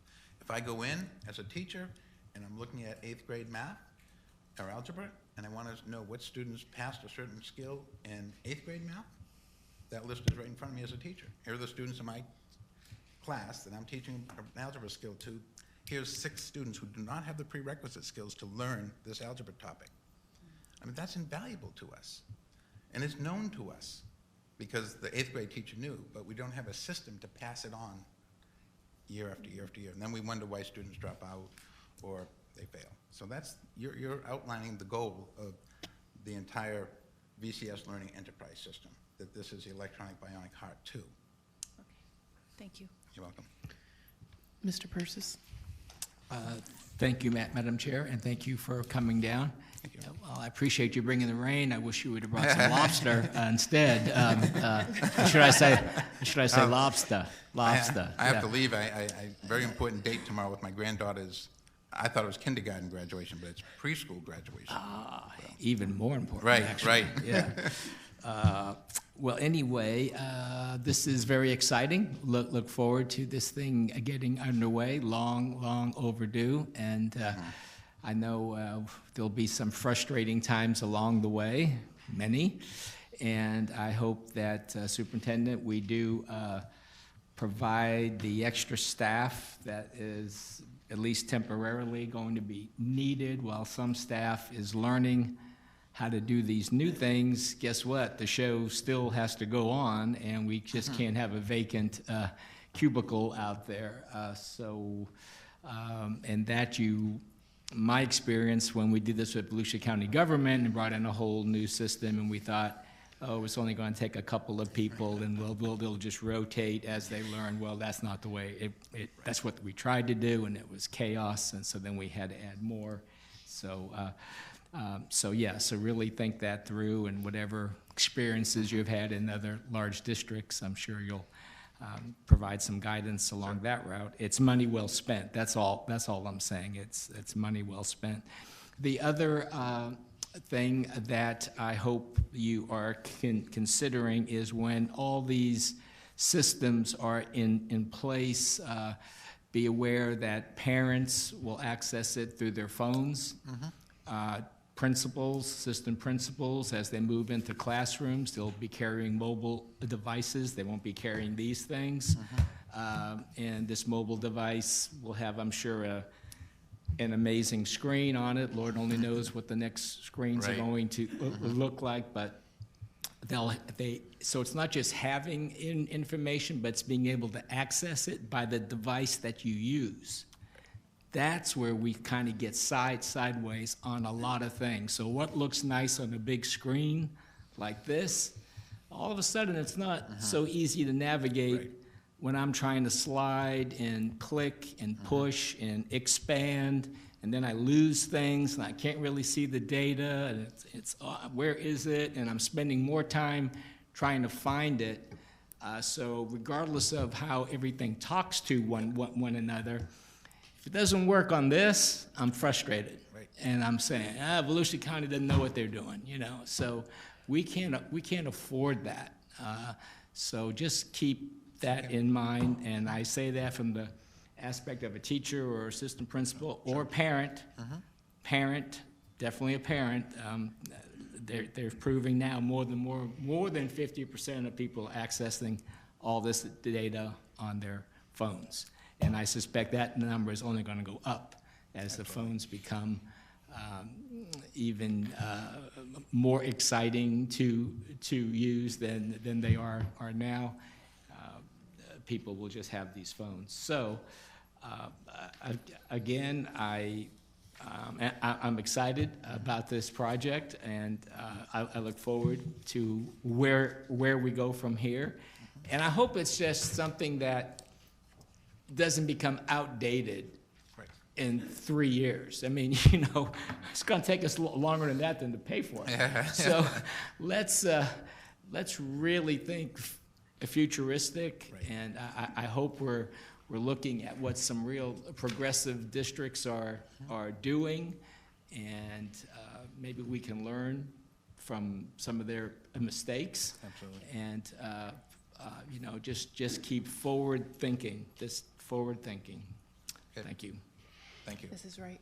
If I go in as a teacher and I'm looking at 8th grade math or algebra, and I want to know what students passed a certain skill in 8th grade math, that list is right in front of me as a teacher. Here are the students in my class that I'm teaching an algebra skill to. Here's 6 students who do not have the prerequisite skills to learn this algebra topic. I mean, that's invaluable to us. And it's known to us because the 8th grade teacher knew, but we don't have a system to pass it on year after year after year. And then we wonder why students drop out or they fail. So that's, you're outlining the goal of the entire VCS Learning Enterprise System, that this is the electronic bionic heart too. Okay, thank you. You're welcome. Mr. Persis? Thank you, Madam Chair, and thank you for coming down. Thank you. Well, I appreciate you bringing the rain. I wish you would have brought some lobster instead. Should I say lobster? Lobster. I have to leave. I very important date tomorrow with my granddaughter's. I thought it was kindergarten graduation, but it's preschool graduation. Ah, even more important. Right, actually. right. Yeah. Well, anyway, this is very exciting. Look forward to this thing getting underway. Long overdue, and I know there'll be some frustrating times along the way, many, and I hope that Superintendent, we do provide the extra staff that is at least temporarily going to be needed while some staff is learning how to do these new things. Guess what? The show still has to go on, and we just can't have a vacant cubicle out there. And that my experience when we did this with Volusia County government and brought in a whole new system, and we thought, oh, it's only going to take a couple of people, and they'll just rotate as they learn. Well, that's not the way. That's what we tried to do, and it was chaos, and so then we had to add more. So really think that through, and whatever experiences you've had in other large districts, I'm sure you'll provide some guidance along that route. It's money well spent. That's all I'm saying. It's money well spent. The other thing that I hope you are considering is when all these systems are in place, be aware that parents will access it through their phones. Principals, assistant principals, as they move into classrooms, they'll be carrying mobile devices. They won't be carrying these things. And this mobile device will have, I'm sure, an amazing screen on it. Lord only knows what the next screens are going to look like, but so it's not just having information, but it's being able to access it by the device that you use. That's where we kind of get sideways on a lot of things. So what looks nice on a big screen like this, all of a sudden it's not so easy to navigate when I'm trying to slide and click and push and expand, and then I lose things and I can't really see the data, and it's where is it? And I'm spending more time trying to find it. So regardless of how everything talks to one another, if it doesn't work on this, I'm frustrated. And I'm saying, Volusia County doesn't know what they're doing, So we can't afford that. So just keep that in mind, and I say that from the aspect of a teacher or assistant principal or parent. Parent, definitely a parent. They're proving now more than 50% of people accessing all this data on their phones. And I suspect that number is only going to go up as the phones become even more exciting to use than they are now. People will just have these phones. So again, I'm excited about this project, and I look forward to where we go from here. And I hope it's just something that doesn't become outdated in 3 years. I mean, it's going to take us longer than that to pay for it. So let's really think futuristic, and I hope we're looking at what some real progressive districts are doing, and maybe we can learn from some of their mistakes. Absolutely. And you know, just keep forward thinking. Just forward thinking. Okay. Thank you. Thank you. This is right.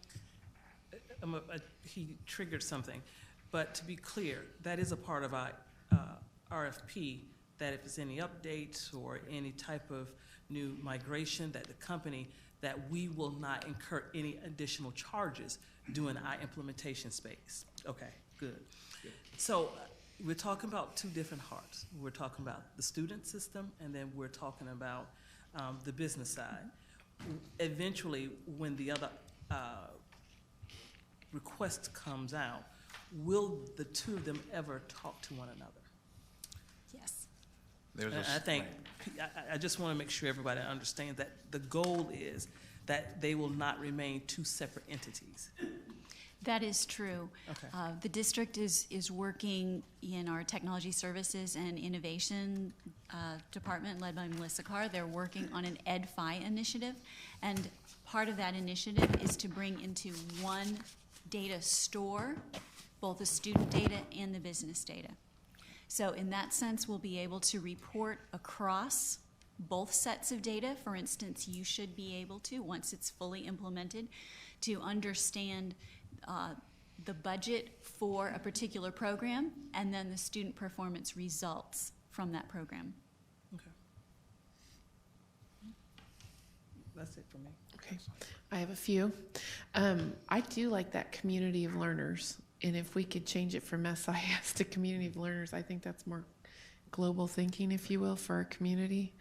He triggered something, but to be clear, that is a part of our RFP, that if there's any updates or any type of new migration, that the company, that we will not incur any additional charges during our implementation space. Okay, good. So we're talking about two different hearts. We're talking about the student system, and then we're talking about the business side. Eventually, when the other request comes out, will the two of them ever talk to one another? Yes. I think, I just want to make sure everybody understands that the goal is that they will not remain two separate entities. That is true. Okay. The district is working in our technology services and innovation department led by Melissa Carr. They're working on an EdFi initiative, and part of that initiative is to bring into one data store both the student data and the business data. So in that sense, we'll be able to report across both sets of data. For instance, you should be able to, once it's fully implemented, to understand the budget for a particular program and then the student performance results from that program. Okay. That's it for me. Okay, I have a few. I do like that community of learners, and if we could change it from SIS to community of learners, I think that's more global thinking, if you will, for our community.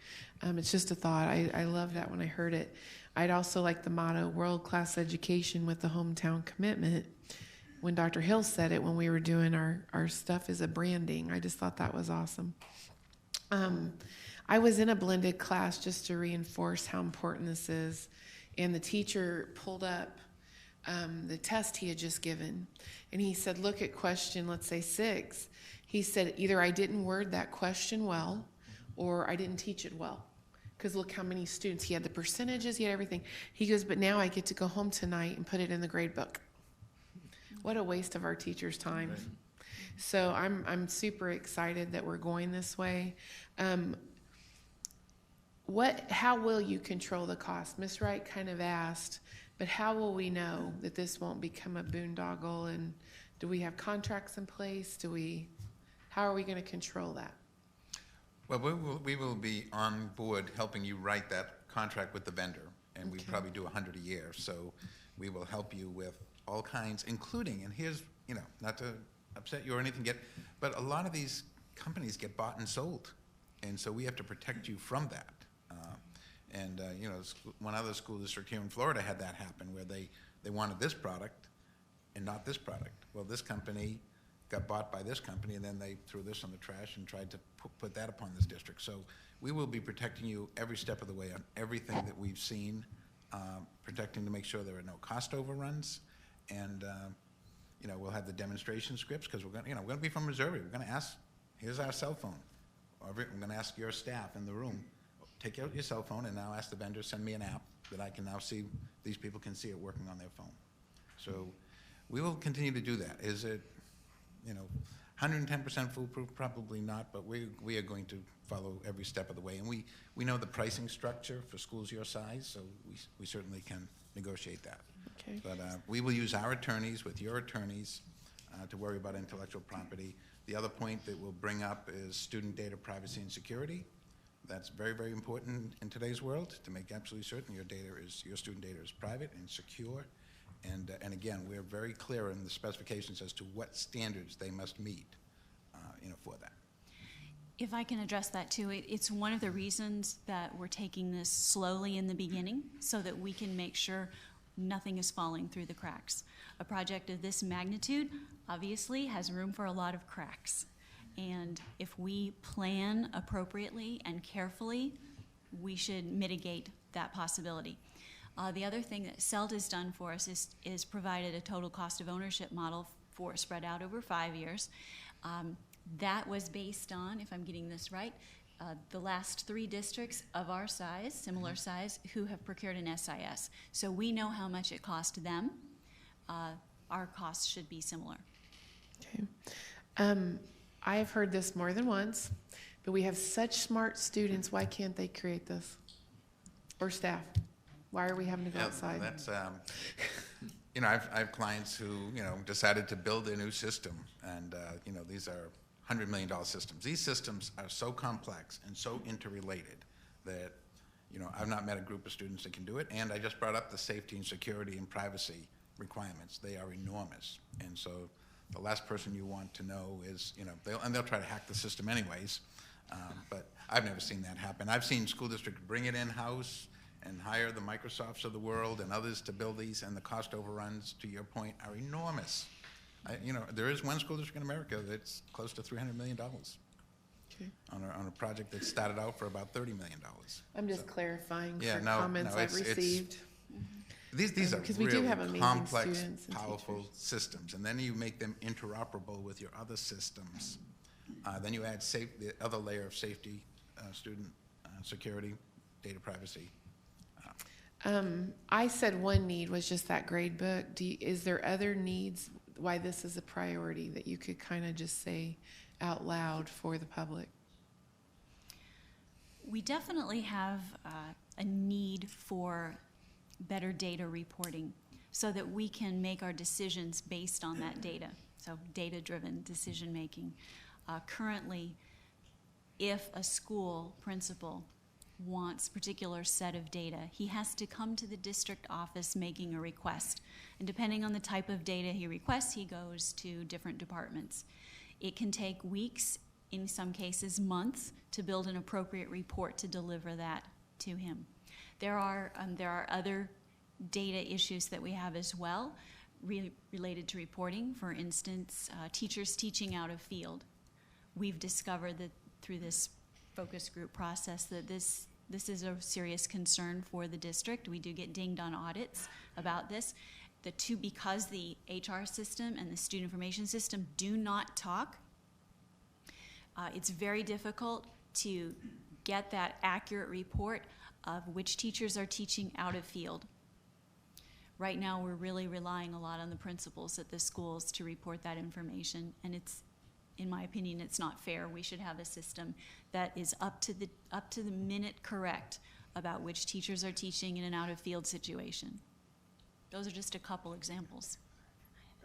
It's just a thought. I love that when I heard it. I'd also like the motto, world-class education with the hometown commitment. When Dr. Hill said it when we were doing our stuff as a branding, I just thought that was awesome. I was in a blended class just to reinforce how important this is, and the teacher pulled up the test he had just given, and he said, look at question, let's say 6. He said, either I didn't word that question well, or I didn't teach it well. Because look how many students, he had the percentages, he had everything. He goes, but now I get to go home tonight and put it in the grade book. What a waste of our teachers' time. Right. So I'm super excited that we're going this way. How will you control the cost? Ms. Wright kind of asked, but how will we know that this won't become a boondoggle? And do we have contracts in place? How are we going to control that? Well, we will be on board helping you write that contract with the vendor, and we probably do 100 a year. So we will help you with all kinds, including, and here's, not to upset you or anything yet, but a lot of these companies get bought and sold, and so we have to protect you from that. One other school district here in Florida had that happen, where they wanted this product and not this product. Well, this company got bought by this company, and then they threw this on the trash and tried to put that upon this district. So we will be protecting you every step of the way on everything that we've seen, protecting to make sure there are no cost overruns, and we'll have the demonstration scripts, because we're going to be from Missouri. We're going to ask, here's our cell phone. I'm going to ask your staff in the room, take out your cell phone and now ask the vendor, send me an app that I can now see, these people can see it working on their phone. So we will continue to do that. Is it 110% foolproof? Probably not, but we are going to follow every step of the way. And we know the pricing structure for schools your size, so we certainly can negotiate that. Okay. But we will use our attorneys with your attorneys to worry about intellectual property. The other point that we'll bring up is student data privacy and security. That's very, very important in today's world, to make absolutely certain your student data is private and secure. And again, we're very clear in the specifications as to what standards they must meet for that. If I can address that too, it's one of the reasons that we're taking this slowly in the beginning, so that we can make sure nothing is falling through the cracks. A project of this magnitude obviously has room for a lot of cracks. And if we plan appropriately and carefully, we should mitigate that possibility. The other thing that CELT has done for us is provided a total cost of ownership model for spread out over 5 years. That was based on, if I'm getting this right, the last 3 districts of our size, similar size, who have procured an SIS. So we know how much it cost them. our costs should be similar. Okay. I have heard this more than once, but we have such smart students. Why can't they create this? Or staff? Why are we having to go outside? That's, you know, I have clients who, you know, decided to build a new system, and, you know, these are $100 million systems. These systems are so complex and so interrelated that, you know, I've not met a group of students that can do it, and I just brought up the safety and security and privacy requirements. They are enormous, and so the last person you want to know is, you know, they'll try to hack the system anyways, but I've never seen that happen. I've seen school districts bring it in-house and hire the Microsofts of the world and others to build these, and the cost overruns, to your point, are enormous. You know, there is one school district in America that's close to $300 million on a project that started out for about $30 million. I'm just clarifying for comments I've received. These are because we really do have amazing complex, students and powerful teachers. systems, and then you make them interoperable with your other systems. Then you add the other layer of safety, student security, data privacy. I said one need was just that grade book. Is there other needs why this is a priority that you could kind of just say out loud for the public? We definitely have a need for better data reporting so that we can make our decisions based on that data. So data-driven decision-making. Currently, if a school principal wants a particular set of data, he has to come to the district office making a request. And depending on the type of data he requests, he goes to different departments. It can take weeks, in some cases months, to build an appropriate report to deliver that to him. There are other data issues that we have as well related to reporting. For instance, teachers teaching out of field. We've discovered that through this focus group process that this is a serious concern for the district. We do get dinged on audits about this. Because the HR system and the student information system do not talk, it's very difficult to get that accurate report of which teachers are teaching out of field. Right now, we're really relying a lot on the principals at the schools to report that information, and it's, in my opinion, it's not fair. We should have a system that is up to the minute correct about which teachers are teaching in an out-of-field situation. Those are just a couple examples.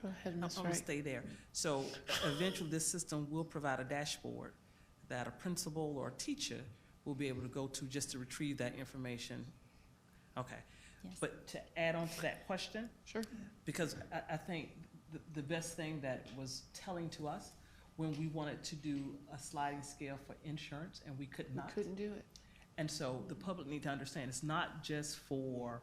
Go ahead, Ms. I'm Wright. gonna stay there. So eventually, this system will provide a dashboard that a principal or a teacher will be able to go to just to retrieve that information. Okay. Yes. But to add on to that question, sure, because I think the best thing that was telling to us when we wanted to do a sliding scale for insurance and we could not. We couldn't do it. And so the public need to understand it's not just for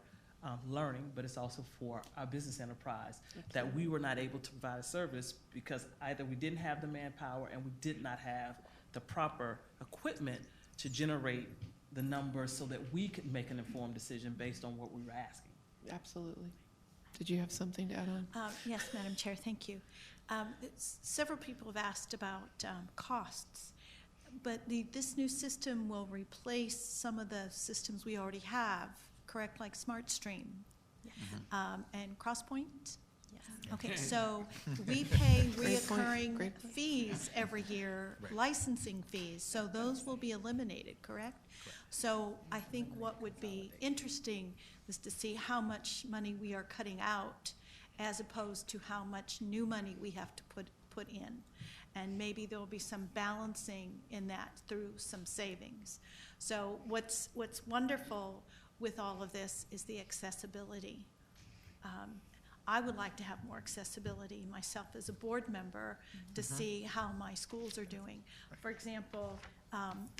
learning, but it's also for our business enterprise. Absolutely. That we were not able to provide a service because either we didn't have the manpower and we did not have the proper equipment to generate the numbers so that we could make an informed decision based on what we were asking. Absolutely. Did you have something to add on? Yes, Madam Chair, thank you. Several people have asked about costs, but this new system will replace some of the systems we already have, correct, like SmartStream and CrossPoint? Yes. Okay, so we pay reoccurring fees every year, licensing fees, so those will be eliminated, correct? So I think what would be interesting is to see how much money we are cutting out as opposed to how much new money we have to put in. And maybe there will be some balancing in that through some savings. So what's wonderful with all of this is the accessibility. I would like to have more accessibility myself as a board member to see how my schools are doing. For example,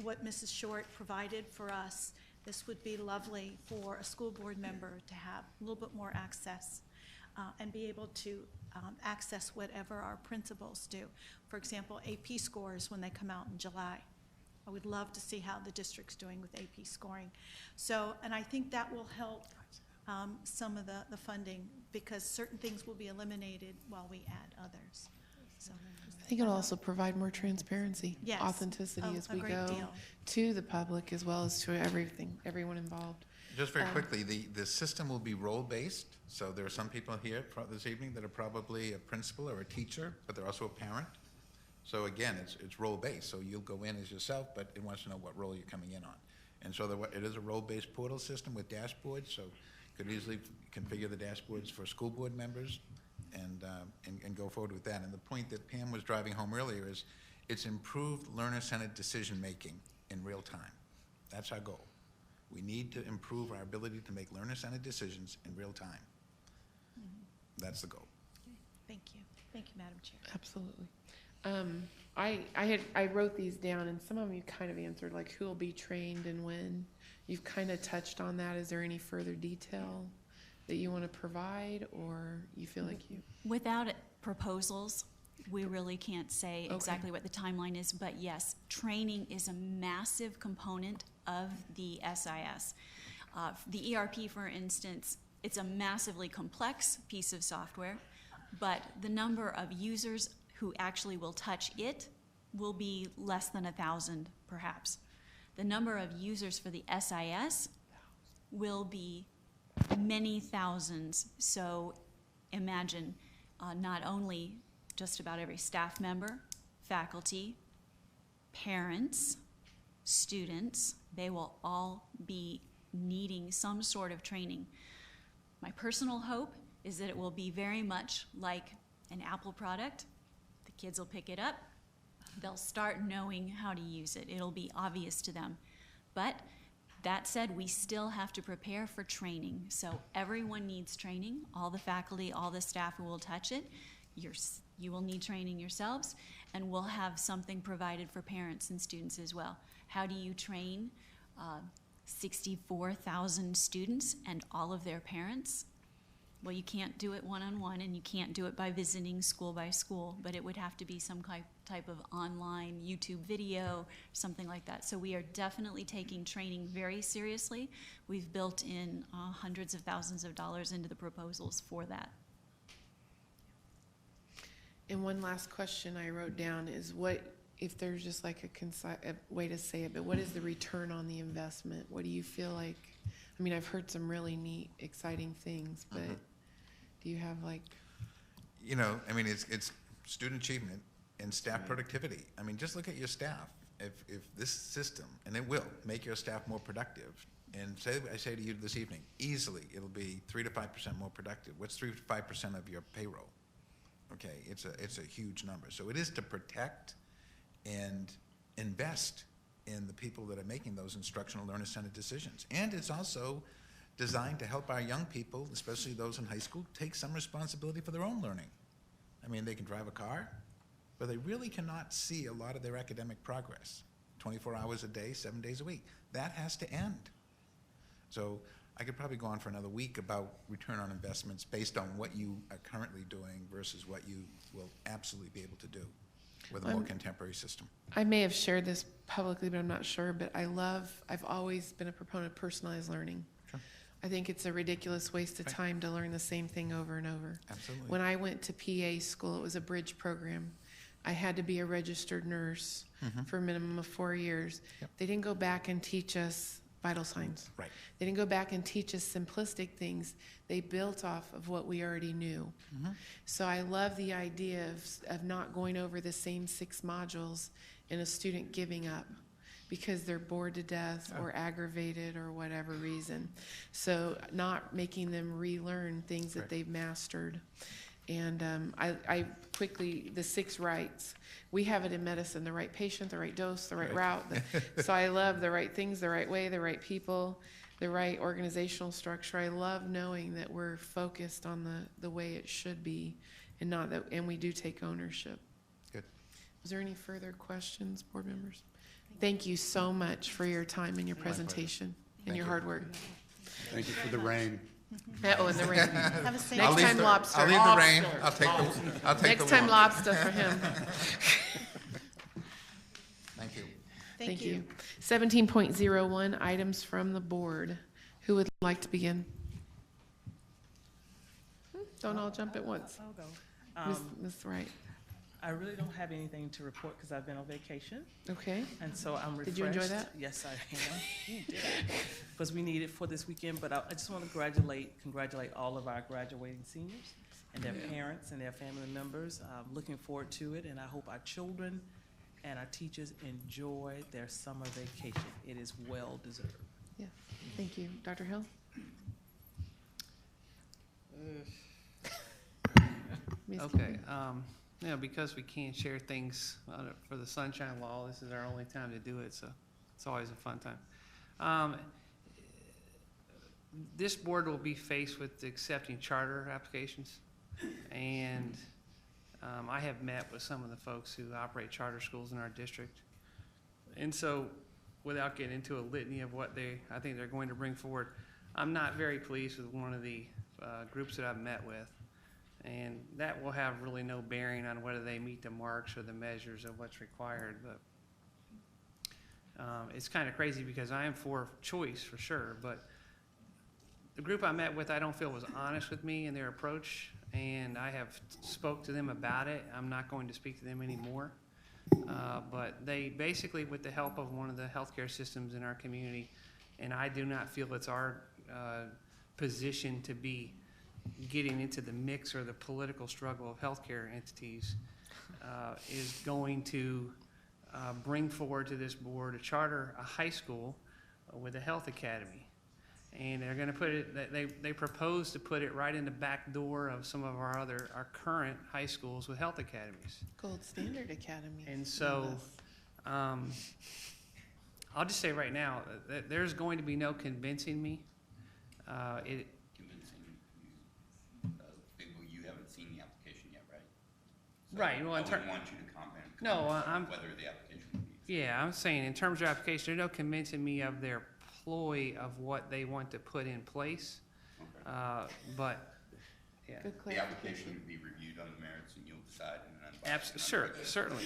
what Mrs. Short provided for us, this would be lovely for a school board member to have a little bit more access and be able to access whatever our principals do. For example, AP scores when they come out in July. I would love to see how the district's doing with AP scoring. So, and I think that will help some of the funding because certain things will be eliminated while we add others. So, I think it'll also provide more transparency, yes, authenticity as we go deal. to the public as well as to everyone involved. Just very quickly, the system will be role-based. So there are some people here this evening that are probably a principal or a teacher, but they're also a parent. So again, it's role-based. So you'll go in as yourself, but it wants to know what role you're coming in on. And so it is a role-based portal system with dashboards. So you could easily configure the dashboards for school board members and go forward with that. And the point that Pam was driving home earlier is it's improved learner-centered decision-making in real time. That's our goal. We need to improve our ability to make learner-centered decisions in real time. That's the goal. Thank you. Thank you, Madam Chair. Absolutely. I wrote these down, and some of them you kind of answered, like who will be trained and when. You've kind of touched on that. Is there any further detail that you want to provide, or you feel like you? Without proposals, we really can't say exactly what the timeline is, but yes, training is a massive component of the SIS. The ERP, for instance, it's a massively complex piece of software, but the number of users who actually will touch it will be less than 1,000, perhaps. The number of users for the SIS will be many thousands. So imagine not only just about every staff member, faculty, parents, students, they will all be needing some sort of training. My personal hope is that it will be very much like an Apple product. The kids will pick it up. They'll start knowing how to use it. It'll be obvious to them. But that said, we still have to prepare for training. So everyone needs training, all the faculty, all the staff who will touch it. You will need training yourselves, and we'll have something provided for parents and students as well. How do you train 64,000 students and all of their parents? Well, you can't do it one-on-one, and you can't do it by visiting school by school, but it would have to be some type of online YouTube video, something like that. So we are definitely taking training very seriously. We've built in hundreds of thousands of dollars into the proposals for that. And one last question I wrote down is what, if there's just like a way to say it, but what is the return on the investment? What do you feel like? I mean, I've heard some really neat, exciting things, but do you have like? You know, I mean, it's student achievement and staff productivity. I mean, just look at your staff. If this system, and it will make your staff more productive, and I say to you this evening, easily it'll be 3 to 5% more productive. What's 3 to 5% of your payroll? Okay, it's a huge number. So it is to protect and invest in the people that are making those instructional learner-centered decisions. And it's also designed to help our young people, especially those in high school, take some responsibility for their own learning. I mean, they can drive a car, but they really cannot see a lot of their academic progress. 24 hours a day, 7 days a week. That has to end. So I could probably go on for another week about return on investments based on what you are currently doing versus what you will absolutely be able to do with a more contemporary system. I may have shared this publicly, but I'm not sure, but I've always been a proponent of personalized learning. Sure. I think it's a ridiculous waste of time to learn the same thing over and over. Absolutely. When I went to PA school, it was a bridge program. I had to be a registered nurse for a minimum of 4 years. Yep. They didn't go back and teach us vital signs. Right. They didn't go back and teach us simplistic things. They built off of what we already knew. So I love the idea of not going over the same 6 modules and a student giving up because they're bored to death or aggravated or whatever reason. So not making them relearn things that they've mastered. And I quickly, the 6 rights, we have it in medicine, the right patient, the right dose, the right route. So I love the right things, the right way, the right people, the right organizational structure. I love knowing that we're focused on the way it should be and not that, and we do take ownership. Good. Was there any further questions, board members? Thank you so much for your time and your presentation and your hard work. Thank you for the rain. Oh, and the rain. Have a safe Next time, lobster. I'll leave the rain. I'll take Next the time, warmth. lobster for him. Thank you. Thank you. 17.01, items from the board. Who would like to begin? Don't all jump at once. I'll go. Ms. Wright. I really don't have anything to report because I've been on vacation. Okay. And so I'm refreshed. Did you enjoy that? Yes, I am. Because we need it for this weekend. But I just want to congratulate all of our graduating seniors and their parents and their family members. I'm looking forward to it, and I hope our children and our teachers enjoy their summer vacation. It is well deserved. Yeah. Thank you. Dr. Hill? Okay, you know, because we can't share things for the Sunshine Law, this is our only time to do it, so it's always a fun time. This board will be faced with accepting charter applications, and I have met with some of the folks who operate charter schools in our district. And so, without getting into a litany of what I think they're going to bring forward, I'm not very pleased with one of the groups that I've met with. And that will have really no bearing on whether they meet the marks or the measures of what's required. But it's kind of crazy because I am for choice for sure, but the group I met with I don't feel was honest with me in their approach, and I have spoke to them about it. I'm not going to speak to them anymore. But they basically, with the help of one of the healthcare systems in our community, and I do not feel it's our position to be getting into the mix or the political struggle of healthcare entities, is going to bring forward to this board a high school with a health academy. And they're going to put it, they propose to put it right in the back door of some of our current high schools with health academies. Gold Standard Academy. And so, I'll just say right now, that there's going to be no convincing me. You haven't seen the application yet, right? So Right. Well, I wouldn't want you to comment I'm whether the application would be. Yeah, I'm saying in terms of application, there's no convincing me of their ploy of what they want to put in place. Okay. But yeah, The application would be reviewed on the merits, and you'll decide in an unbiased. Sure, certainly.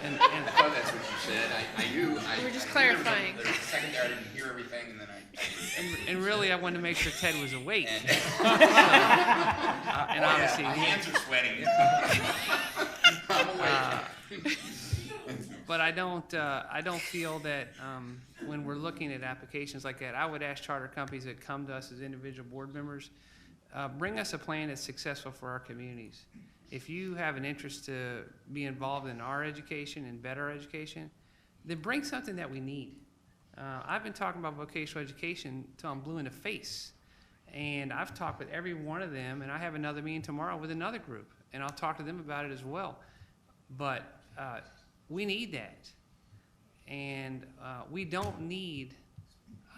and I thought that's what you said. I knew. We're just I clarifying. There was a second there, I didn't hear everything, and then and really, I wanted to make sure Ted was awake. And obviously, my hands are sweating. I'm awake. But I don't feel that when we're looking at applications like that, I would ask charter companies that come to us as individual board members, bring us a plan that's successful for our communities. If you have an interest to be involved in our education and better education, then bring something that we need. I've been talking about vocational education till I'm blue in the face. And I've talked with every one of them, and I have another meeting tomorrow with another group, and I'll talk to them about it as well. But we need that. And we don't need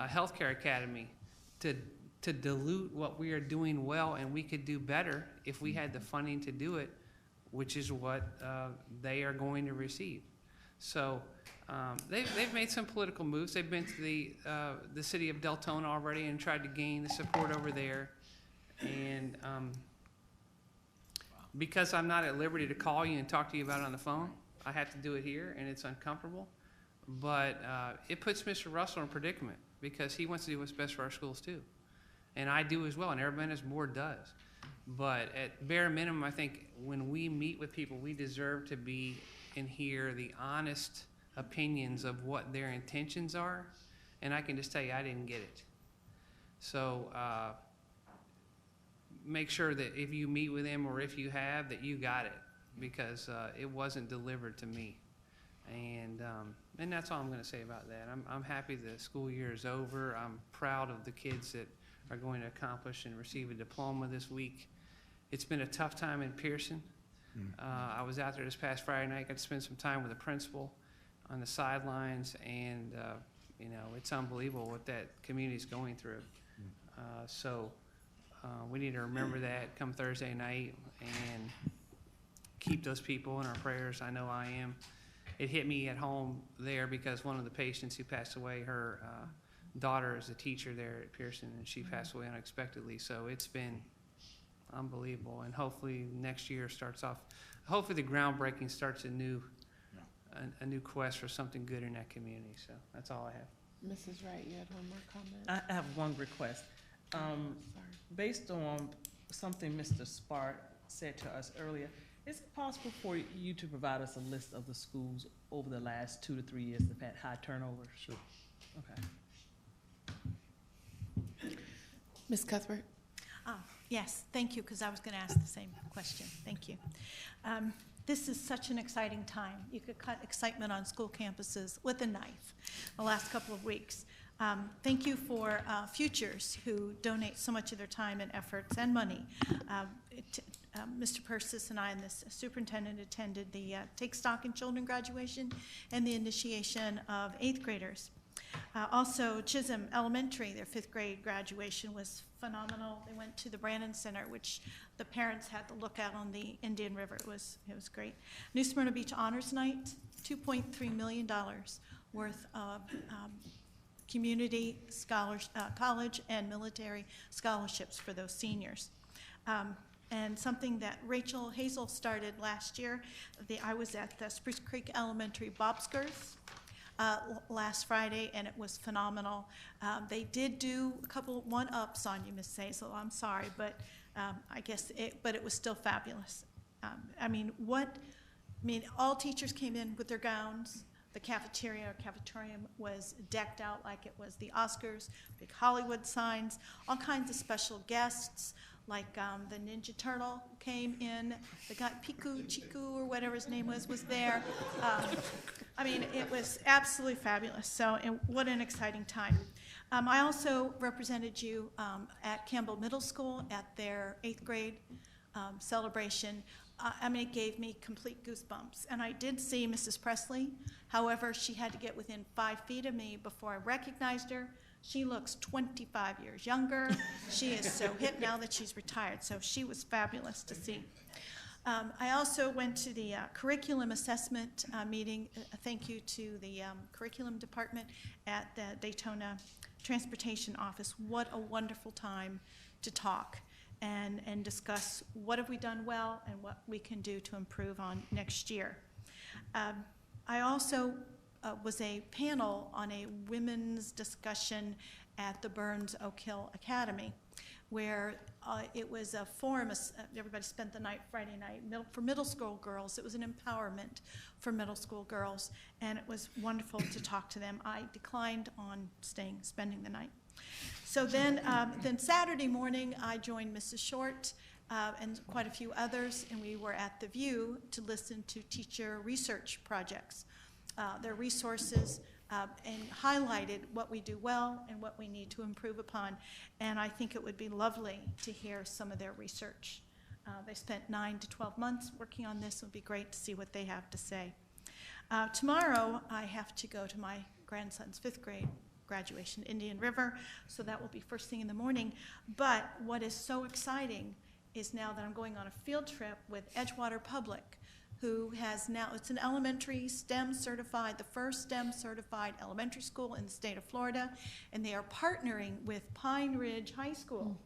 a healthcare academy to dilute what we are doing well, and we could do better if we had the funding to do it, which is what they are going to receive. So they've made some political moves. They've been to the city of Deltona already and tried to gain the support over there. And because I'm not at liberty to call you and talk to you about it on the phone, I have to do it here, and it's uncomfortable. But it puts Mr. Russell in a predicament because he wants to do what's best for our schools too. And I do as well, and everybody on this board does. But at bare minimum, I think when we meet with people, we deserve to be and hear the honest opinions of what their intentions are. And I can just tell you, I didn't get it. So make sure that if you meet with them or if you have, that you got it, because it wasn't delivered to me. And that's all I'm going to say about that. I'm happy the school year is over. I'm proud of the kids that are going to accomplish and receive a diploma this week. It's been a tough time in Pearson. I was out there this past Friday night, got to spend some time with the principal on the sidelines, and it's unbelievable what that community is going through. So we need to remember that come Thursday night and keep those people in our prayers. I know I am. It hit me at home there because one of the patients who passed away, her daughter is a teacher there at Pearson, and she passed away unexpectedly. So it's been unbelievable, and hopefully next year starts off. Hopefully the groundbreaking starts a new quest for something good in that community. So that's all I have. Mrs. Wright, you had one more comment? I have one request. Based on something Mr. Spark said to us earlier, Is it possible for you to provide us a list of the schools over the last 2 to 3 years that have had high turnover? Sure. Okay. Ms. Cuthbert? Yes, thank you, because I was going to ask the same question. Thank you. This is such an exciting time. You could cut excitement on school campuses with a knife the last couple of weeks. Thank you for Futures, who donate so much of their time and efforts and money. Mr. Persis and I and the superintendent attended the Take Stock in Children graduation and the initiation of 8th graders. Also, Chisholm Elementary, their 5th grade graduation was phenomenal. They went to the Brannon Center, which the parents had to look at on the Indian River. It was great. New Smyrna Beach Honors Night, $2.3 million worth of community scholars, college and military scholarships for those seniors. And something that Rachel Hazel started last year, I was at the Spruce Creek Elementary Bobskers last Friday, and it was phenomenal. They did do a couple one-ups on you, Miss Hazel. I'm sorry, but but it was still fabulous. All teachers came in with their gowns. The cafeterium was decked out like it was the Oscars, big Hollywood signs, all kinds of special guests, like the Ninja Turtle came in, the guy Chiku or whatever his name was there. It was absolutely fabulous. So, and what an exciting time. I also represented you at Campbell Middle School at their 8th grade celebration. It gave me complete goosebumps. And I did see Mrs. Presley. However, she had to get within 5 feet of me before I recognized her. She looks 25 years younger. She is so hip now that she's retired. So she was fabulous to see. I also went to the curriculum assessment meeting. Thank you to the curriculum department at the Daytona Transportation Office. What a wonderful time to talk and discuss what have we done well and what we can do to improve on next year. I also was a panel on a women's discussion at the Burns Oak Hill Academy, where it was a forum. Everybody spent the night, Friday night, for middle school girls. It was an empowerment for middle school girls, and it was wonderful to talk to them. I declined on spending the night. So then Saturday morning, I joined Mrs. Short and quite a few others, and we were at The View to listen to teacher research projects, their resources, and highlighted what we do well and what we need to improve upon. And I think it would be lovely to hear some of their research. They spent 9 to 12 months working on this. It would be great to see what they have to say. Tomorrow, I have to go to my grandson's 5th grade graduation, Indian River, so that will be first thing in the morning. But what is so exciting is now that I'm going on a field trip with Edgewater Public, who has now, it's an elementary STEM certified, the first STEM certified elementary school in the state of Florida, and they are partnering with Pine Ridge High School.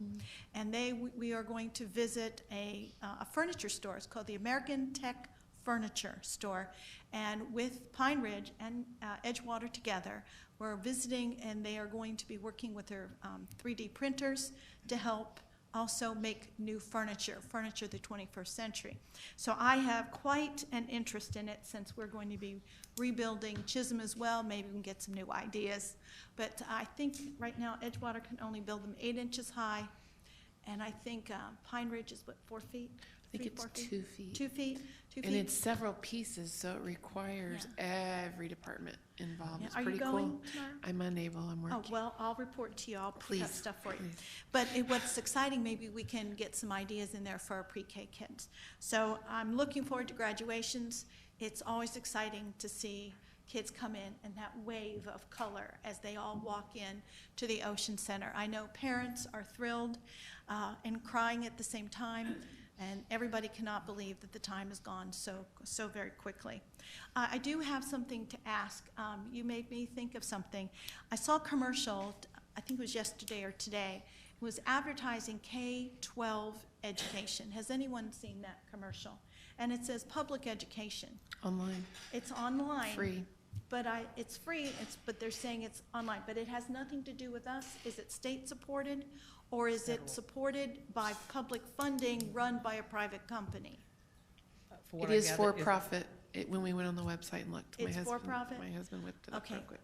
And we are going to visit a furniture store. It's called the American Tech Furniture Store. And with Pine Ridge and Edgewater together, we're visiting, and they are going to be working with their 3D printers to help also make new furniture of the 21st century. So I have quite an interest in it, since we're going to be rebuilding Chisholm as well. Maybe we can get some new ideas. But I think right now Edgewater can only build them 8 inches high, and I think Pine Ridge is, what, 4 feet? I think it's 2 feet. 2 feet? 2 feet. And it's several pieces, so it requires every department involved. Yeah. It's Are you pretty going cool. tomorrow? I'm unable, I'm working. Oh, well, I'll report to you. I'll put that Please, stuff for you. please. But what's exciting, maybe we can get some ideas in there for our pre-K kids. So I'm looking forward to graduations. It's always exciting to see kids come in and that wave of color as they all walk in to the Ocean Center. I know parents are thrilled and crying at the same time, and everybody cannot believe that the time has gone so very quickly. I do have something to ask. You made me think of something. I saw a commercial, I think it was yesterday or today. It was advertising K-12 education. Has anyone seen that commercial? And it says public education. Online. It's online. Free. But it's free, but they're saying it's online. But it has nothing to do with us. Is it state supported, or is it supported by public funding run by a private company? It is for profit. When we went on the website and looked, It's for profit? My husband whipped it up Okay. real quick.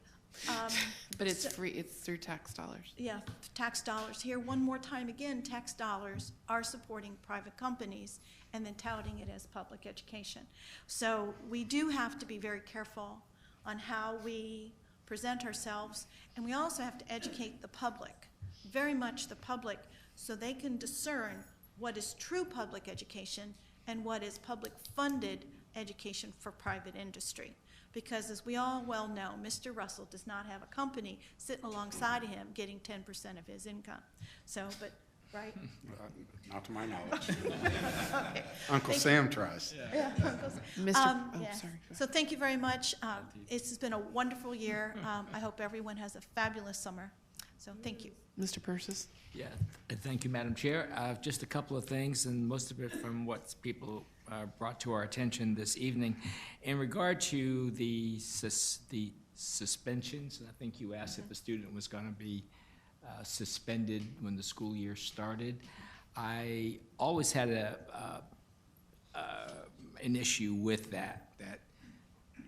But it's free. It's through tax dollars. Yeah, tax dollars. Here, one more time again, tax dollars are supporting private companies and then touting it as public education. So we do have to be very careful on how we present ourselves, and we also have to educate the public, very much the public, so they can discern what is true public education and what is public-funded education for private industry. Because as we all well know, Mr. Russell does not have a company sitting alongside of him getting 10% of his income. So, but, right? Not to my knowledge. Okay. Uncle Sam tries. Yeah, Uncle Sam. Yeah. Sorry. So thank you very much. It's been a wonderful year. I hope everyone has a fabulous summer. So thank you. Mr. Persis? Yeah, thank you, Madam Chair. Just a couple of things, and most of it from what people brought to our attention this evening. In regard to the suspensions, I think you asked if the student was going to be suspended when the school year started. I always had an issue with that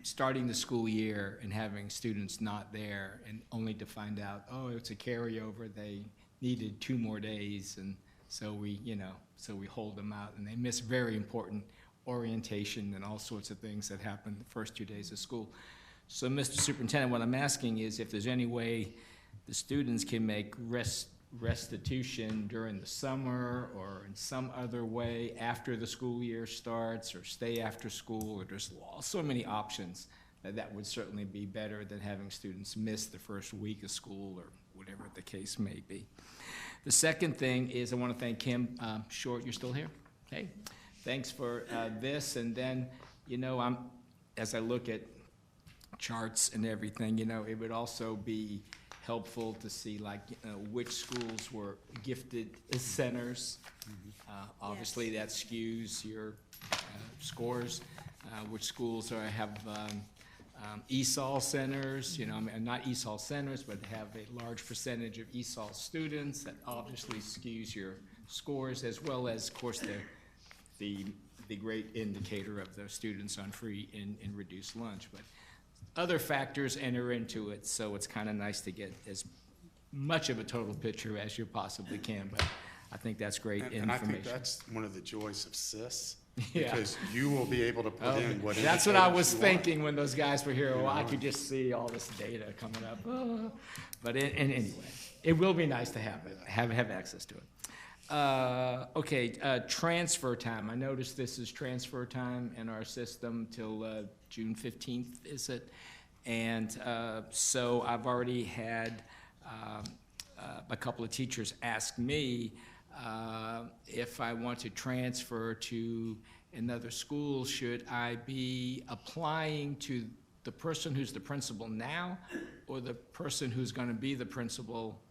starting the school year and having students not there and only to find out, oh, it's a carryover, they needed 2 more days, and so we hold them out, and they miss very important orientation and all sorts of things that happen the first 2 days of school. So, Mr. Superintendent, what I'm asking is if there's any way the students can make restitution during the summer or in some other way after the school year starts, or stay after school, or there's so many options that would certainly be better than having students miss the first week of school or whatever the case may be. The second thing is I want to thank Kim Short. You're still here? Okay. Thanks for this. And then, as I look at charts and everything, it would also be helpful to see which schools were gifted centers. Obviously, that skews your scores. Which schools have ESOL centers, not ESOL centers, but have a large percentage of ESOL students. That obviously skews your scores, as well as, of course, the great indicator of the students on free and reduced lunch. But other factors enter into it, so it's kind of nice to get as much of a total picture as you possibly can, but I think that's great information. And I think that's one of the joys of SIS, Yeah. because you will be able to put in what That's what I was indicators you thinking when those guys were here. Well, I could just see all this data coming up. But anyway, it will be nice to have access to it. Transfer time. I noticed this is transfer time in our system till June 15th, is it? And so I've already had a couple of teachers ask me if I want to transfer to another school, should I be applying to the person who's the principal now or the person who's going to be the principal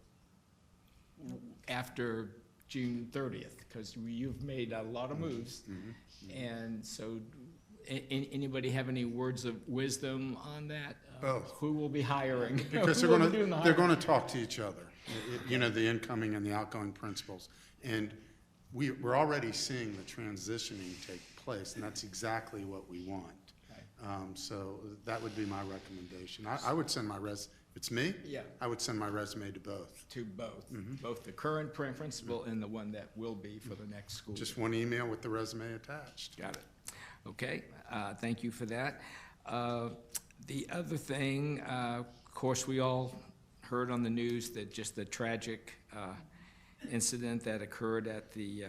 after June 30th? Because you've made a lot of moves. And so anybody have any words of wisdom on that? Both. Who will be hiring? Because Who will be doing the they're hiring? going to talk to each other, the incoming and the outgoing principals. And we're already seeing the transitioning take place, and that's exactly what we want. So that would be my recommendation. I would send my if it's me, Yeah. I would send my resume to both. To both, both the current principal and the one that will be for the next school. Just one email with the resume attached. Got it. Okay, thank you for that. The other thing, of course, we all heard on the news that just the tragic incident that occurred at the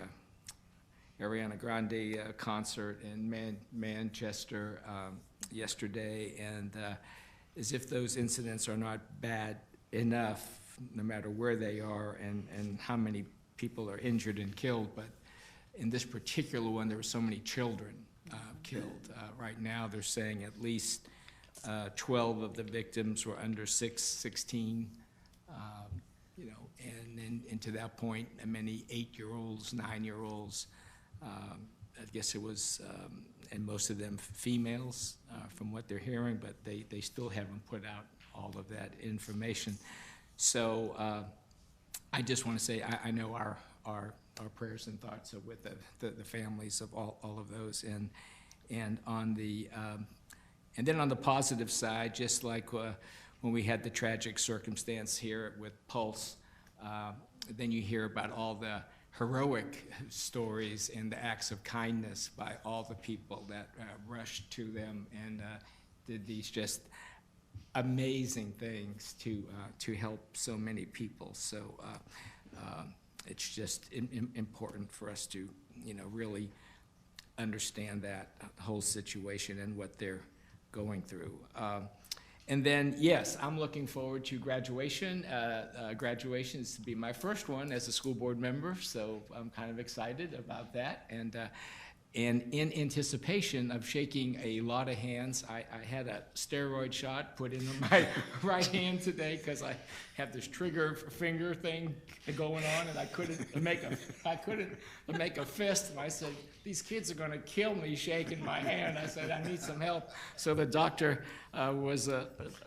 Ariana Grande concert in Manchester yesterday, and as if those incidents are not bad enough, no matter where they are and how many people are injured and killed, but in this particular one, there were so many children killed. Right now, they're saying at least 12 of the victims were under 16, and to that point, many 8-year-olds, 9-year-olds. I guess it was, and most of them females, from what they're hearing, but they still haven't put out all of that information. So I just want to say I know our prayers and thoughts are with the families of all of those, And on the and then on the positive side, just like when we had the tragic circumstance here with Pulse, then you hear about all the heroic stories and the acts of kindness by all the people that rushed to them and did these just amazing things to help so many people. So it's just important for us to, really understand that whole situation and what they're going through. And then, yes, I'm looking forward to graduation. Graduation is to be my first one as a school board member, so I'm kind of excited about that. And in anticipation of shaking a lot of hands, I had a steroid shot put into my right hand today because I have this trigger finger thing going on, and I couldn't make a fist. And I said, these kids are going to kill me shaking my hand. I said, I need some help. So the doctor was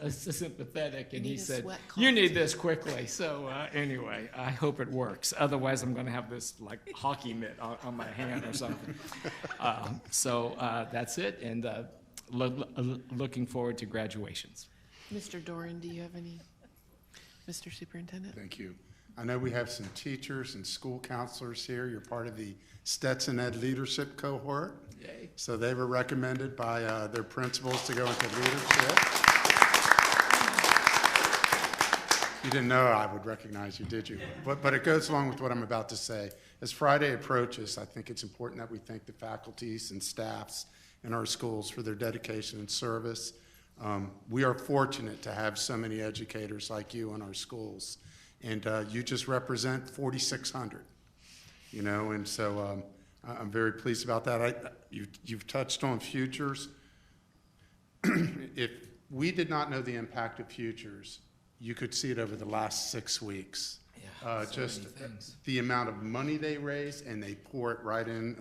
sympathetic, and he said, you need this quickly. So anyway, I hope it works. Otherwise, I'm going to have this like hockey mitt on my hand or something. So that's it, and looking forward to graduations. Mr. Doran, do you have any? Mr. Superintendent? Thank you. I know we have some teachers and school counselors here. You're part of the Stetson Ed Leadership Cohort. Yay. So they were recommended by their principals to go into leadership. You didn't know I would recognize you, did you? But it goes along with what I'm about to say. As Friday approaches, I think it's important that we thank the faculties and staffs in our schools for their dedication and service. We are fortunate to have so many educators like you in our schools. And you just represent 4,600, and so I'm very pleased about that. You've touched on futures. If we did not know the impact of futures, you could see it over the last 6 weeks. Yeah, just the amount of money they raise, and they pour it right in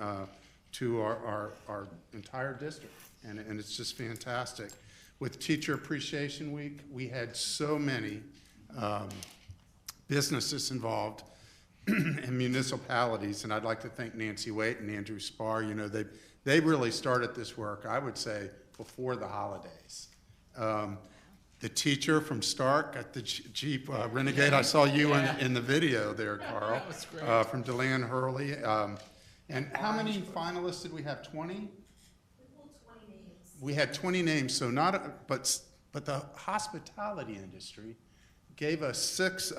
to our entire district, and it's just fantastic. With Teacher Appreciation Week, we had so many businesses involved and municipalities, and I'd like to thank Nancy Waite and Andrew Spar. They really started this work, I would say, before the holidays. The teacher from Stark at the Jeep Renegade, I saw you in the video there, Carl. That was great. From Deland Hurley. And how many finalists did we have? 20? We pulled 20 names. We had 20 names, so but the hospitality industry gave us 6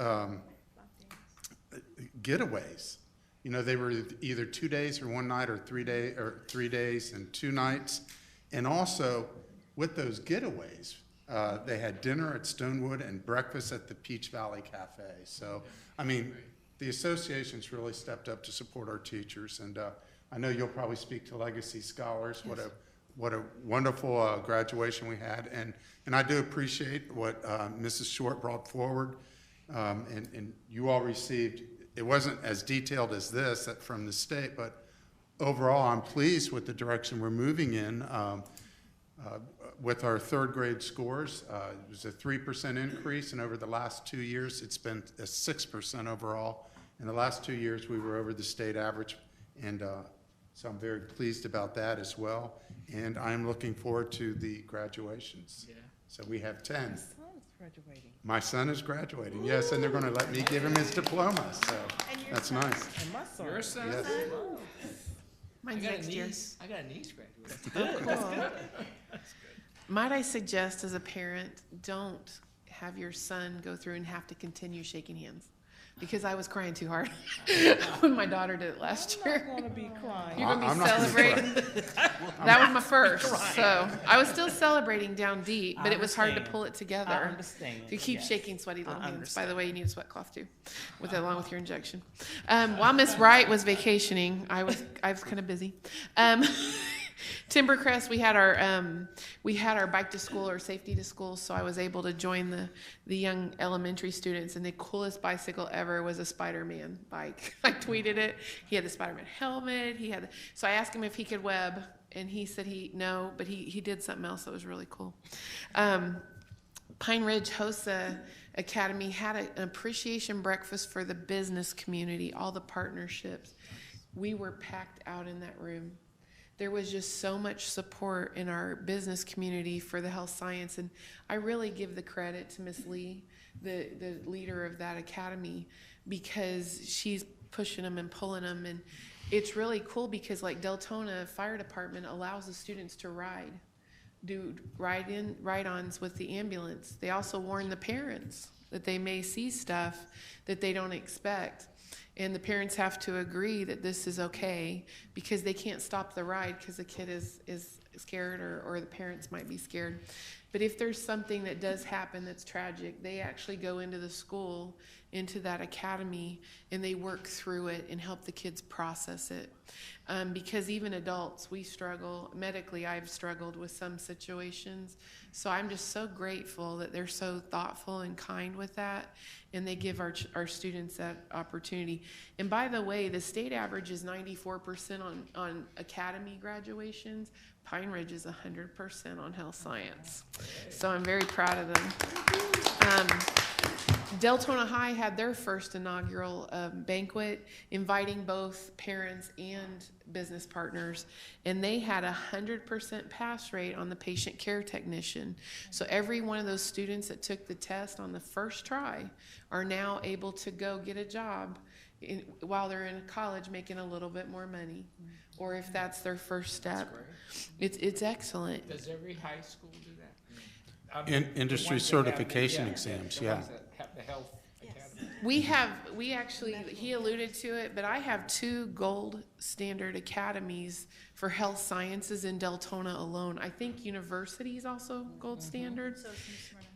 getaways. They were either 2 days or 1 night, or 3 days and 2 nights. And also with those getaways, they had dinner at Stonewood and breakfast at the Peach Valley Cafe. So, the association's really stepped up to support our teachers, and I know you'll probably speak to Legacy Scholars. Yes. What a wonderful graduation we had, and I do appreciate what Mrs. Short brought forward, and you all received. It wasn't as detailed as this from the state, but overall, I'm pleased with the direction we're moving in. With our 3rd grade scores, it was a 3% increase, and over the last 2 years, it's been a 6% overall. In the last 2 years, we were over the state average, and so I'm very pleased about that as well. And I'm looking forward to the graduations. Yeah. So we have 10. My son's graduating. My son is graduating, yes, and they're going to let me give him his diploma, so that's nice. And my son. Your son? Yes. Mine's next year. I got a niece graduating. Oh, cool. That's good. Might I suggest as a parent, don't have your son go through and have to continue shaking hands. Because I was crying too hard when my daughter did it last year. I'm not going to be crying. You're going to be celebrating. That was my first. So I was still celebrating down deep, but it was hard to pull it together. I understand. To keep Yes. shaking sweaty little I hands. understand. By the way, you need a sweat cloth too, along with your injection. While Miss Wright was vacationing, I was kind of busy. Timbercrest, we had our bike to school or safety to school, so I was able to join the young elementary students, and the coolest bicycle ever was a Spider-Man bike. I tweeted it. He had the Spider-Man helmet. So I asked him if he could web, and he said no, but he did something else that was really cool. Pine Ridge HOSA Academy had an appreciation breakfast for the business community, all the partnerships. We were packed out in that room. there was just so much support in our business community for the health science. And I really give the credit to Miss Lee, the leader of that academy, because she's pushing them and pulling them. And it's really cool because like Deltona Fire Department allows the students to do ride-ons with the ambulance. They also warn the parents that they may see stuff that they don't expect. And the parents have to agree that this is okay because they can't stop the ride because the kid is scared or the parents might be scared. But if there's something that does happen that's tragic, they actually go into the school, into that academy, and they work through it and help the kids process it. Because even adults, we struggle. Medically, I've struggled with some situations. So I'm just so grateful that they're so thoughtful and kind with that, and they give our students that opportunity. And by the way, the state average is 94% on academy graduations. Pine Ridge is 100% on health science. So I'm very proud of them. Deltona High had their first inaugural banquet, inviting both parents and business partners, and they had 100% pass rate on the patient care technician. So every one of those students that took the test on the first try are now able to go get a job while they're in college making a little bit more money, or if that's their first step. It's excellent. Does every high school do that? Industry certification exams, yeah. The health academy. We actually, he alluded to it, but I have 2 gold standard academies for health sciences in Deltona alone. I think university is also gold standard. So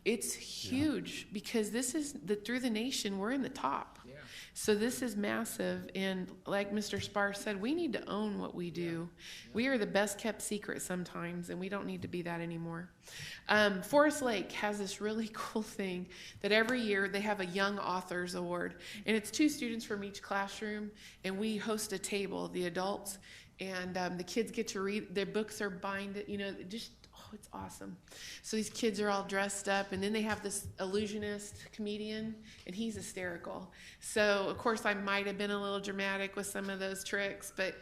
It's huge because this is through the nation, we're in the top. Yeah. So this is massive, and like Mr. Spar said, we need to own what we do. We are the best kept secret sometimes, and we don't need to be that anymore. Forest Lake has this really cool thing that every year they have a Young Authors Award, and it's 2 students from each classroom, and we host a table, the adults, and the kids get to read. Their books are binded, it's awesome. So these kids are all dressed up, and then they have this illusionist comedian, and he's hysterical. So, of course, I might have been a little dramatic with some of those tricks, but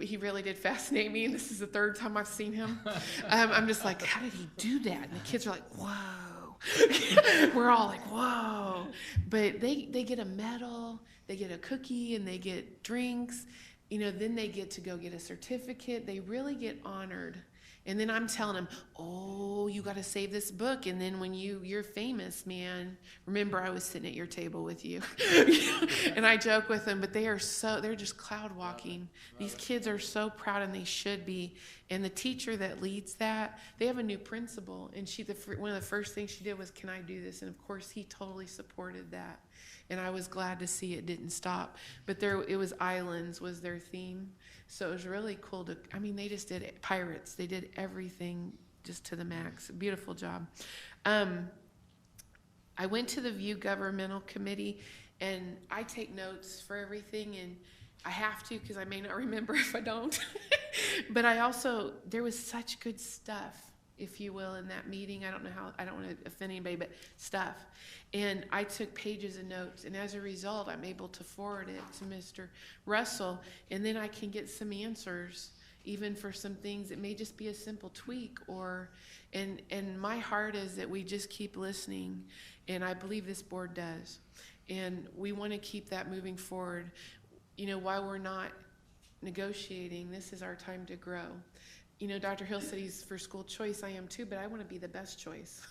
he really did fascinate me, and this is the 3rd time I've seen him. I'm just like, how did he do that? And the kids are like, whoa. We're all like, whoa. But they get a medal, they get a cookie, and they get drinks. Then they get to go get a certificate. They really get honored. And then I'm telling them, oh, you got to save this book. And then when you're famous, man, remember I was sitting at your table with you. And I joke with them, but they're just cloud walking. These kids are so proud, and they should be. And the teacher that leads that, they have a new principal. And one of the first things she did was, can I do this? And of course, he totally supported that. And I was glad to see it didn't stop. But it was islands was their theme. So it was really cool they just did it. Pirates. They did everything just to the max. Beautiful job. I went to the VIEW Governmental Committee, and I take notes for everything, and I have to because I may not remember if I don't. But there was such good stuff, if you will, in that meeting. I don't want to offend anybody, but stuff. And I took pages of notes, and as a result, I'm able to forward it to Mr. Russell, and then I can get some answers, even for some things that may just be a simple tweak. And my heart is that we just keep listening, and I believe this board does. And we want to keep that moving forward. While we're not negotiating, this is our time to grow. Dr. Hill said he's for school choice. I am too, but I want to be the best choice.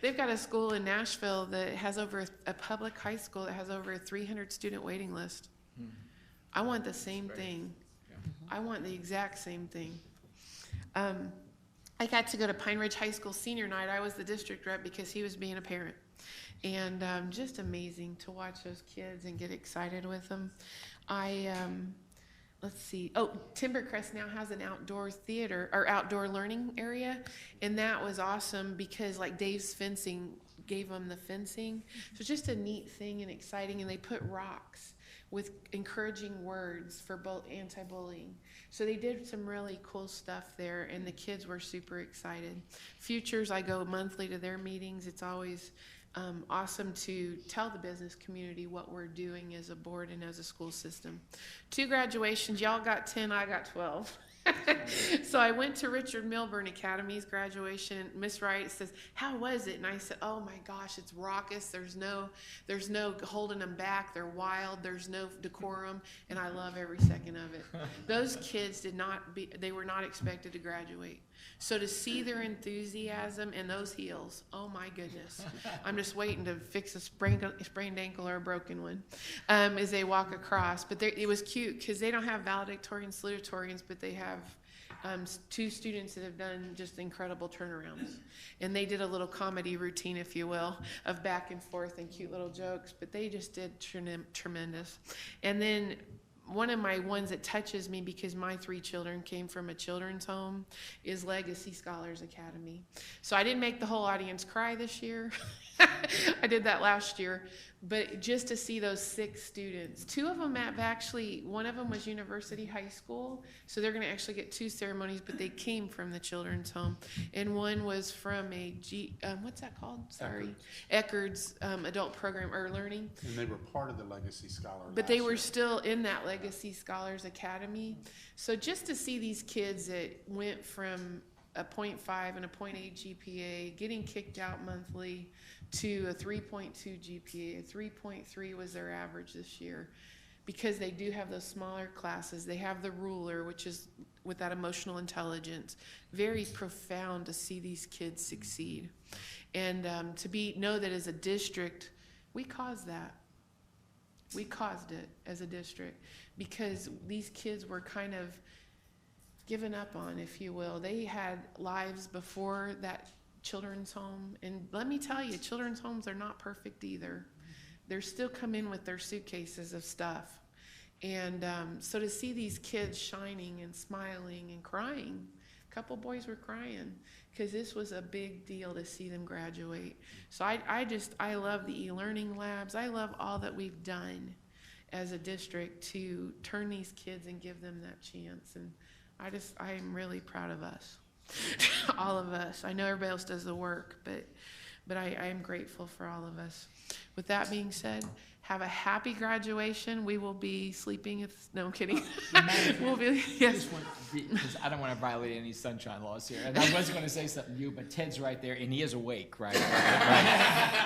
They've got a school in Nashville that has a public high school that has over a 300 student waiting list. I want the same thing. I want the exact same thing. I got to go to Pine Ridge High School senior night. I was the district rep because he was being a parent. And just amazing to watch those kids and get excited with them. Let's see. Oh, Timbercrest now has an outdoor theater or outdoor learning area, and that was awesome because like Dave's fencing gave them the fencing. So it's just a neat thing and exciting, and they put rocks with encouraging words for both anti-bullying. So they did some really cool stuff there, and the kids were super excited. Futures, I go monthly to their meetings. It's always awesome to tell the business community what we're doing as a board and as a school system. 2 graduations, y'all got 10, I got 12. So I went to Richard Milburn Academy's graduation. Miss Wright says, "How was it?" And I said, "Oh my gosh, it's raucous. There's no holding them back. They're wild. There's no decorum, and I love every second of it." Those kids they were not expected to graduate. So to see their enthusiasm and those heels, oh my goodness. I'm just waiting to fix a sprained ankle or a broken one as they walk across. But it was cute because they don't have valedictorians, salutatorians, but they have 2 students that have done just incredible turnarounds. And they did a little comedy routine, if you will, of back and forth and cute little jokes, but they just did tremendous. And then one of my ones that touches me, because my 3 children came from a children's home, is Legacy Scholars Academy. So I didn't make the whole audience cry this year. I did that last year. But just to see those 6 students, 2 of them one of them was University High School, so they're going to actually get 2 ceremonies, but they came from the children's home. And one was from what's that called? Sorry. Eckerd's adult program or learning. And they were part of the Legacy Scholar. But they were still in that Legacy Scholars Academy. So just to see these kids that went from a 0.5 and a 0.8 GPA, getting kicked out monthly, to a 3.2 GPA. A 3.3 was their average this year. Because they do have those smaller classes, they have the ruler, which is with that emotional intelligence. Very profound to see these kids succeed. And know that as a district, we caused that. We caused it as a district because these kids were kind of given up on, if you will. They had lives before that children's home, and let me tell you, children's homes are not perfect either. They're still come in with their suitcases of stuff, and so to see these kids shining and smiling and crying, a couple boys were crying because this was a big deal to see them graduate. So I love the e-learning labs. I love all that we've done as a district to turn these kids and give them that chance, and I'm really proud of us. All of us. I know everybody else does the work, but I am grateful for all of us. With that being said, have a happy graduation. We will be sleeping no, I'm kidding. We'll be, yes. Because I don't want to violate any sunshine laws here. And I was going to say something to you, but Ted's right there, and he is awake, right?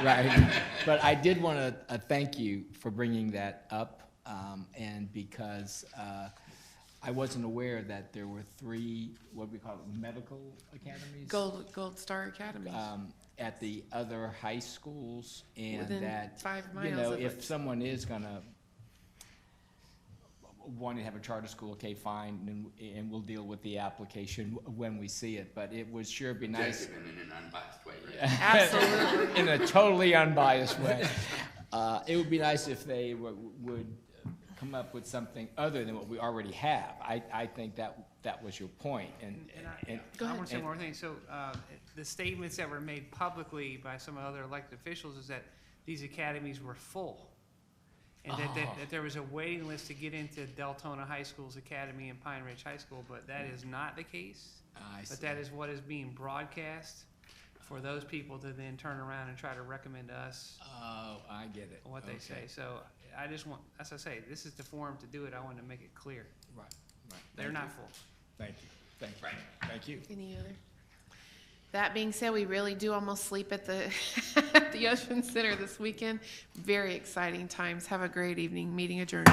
Right. But I did want to thank you for bringing that up, and because I wasn't aware that there were 3, what we call it, medical academies? Gold Star Academies. At the other high schools, and within that 5 miles of if it. someone is gonna want to have a charter school, okay, fine, and we'll deal with the application when we see it. But it would sure be nice. In an unbiased way, right? Absolutely. In a totally unbiased way. It would be nice if they would come up with something other than what we already have. I think that was your point. And I want to say one more thing. So the statements that were made publicly by some other elected officials is that these academies were full, and that there was a waiting list to get into Deltona High School's academy and Pine Ridge High School, but that is not the case. But that is what is being broadcast for those people to then turn around and try to recommend to us. Oh, I get it. What they say. So I just want, as I say, this is the forum to do it. I wanted to make it clear. Right. They're not full. Thank you. Thank you. Any other? That being said, we really do almost sleep at the at the Ocean Center this weekend. Very exciting times. Have a great evening. Meeting adjourned.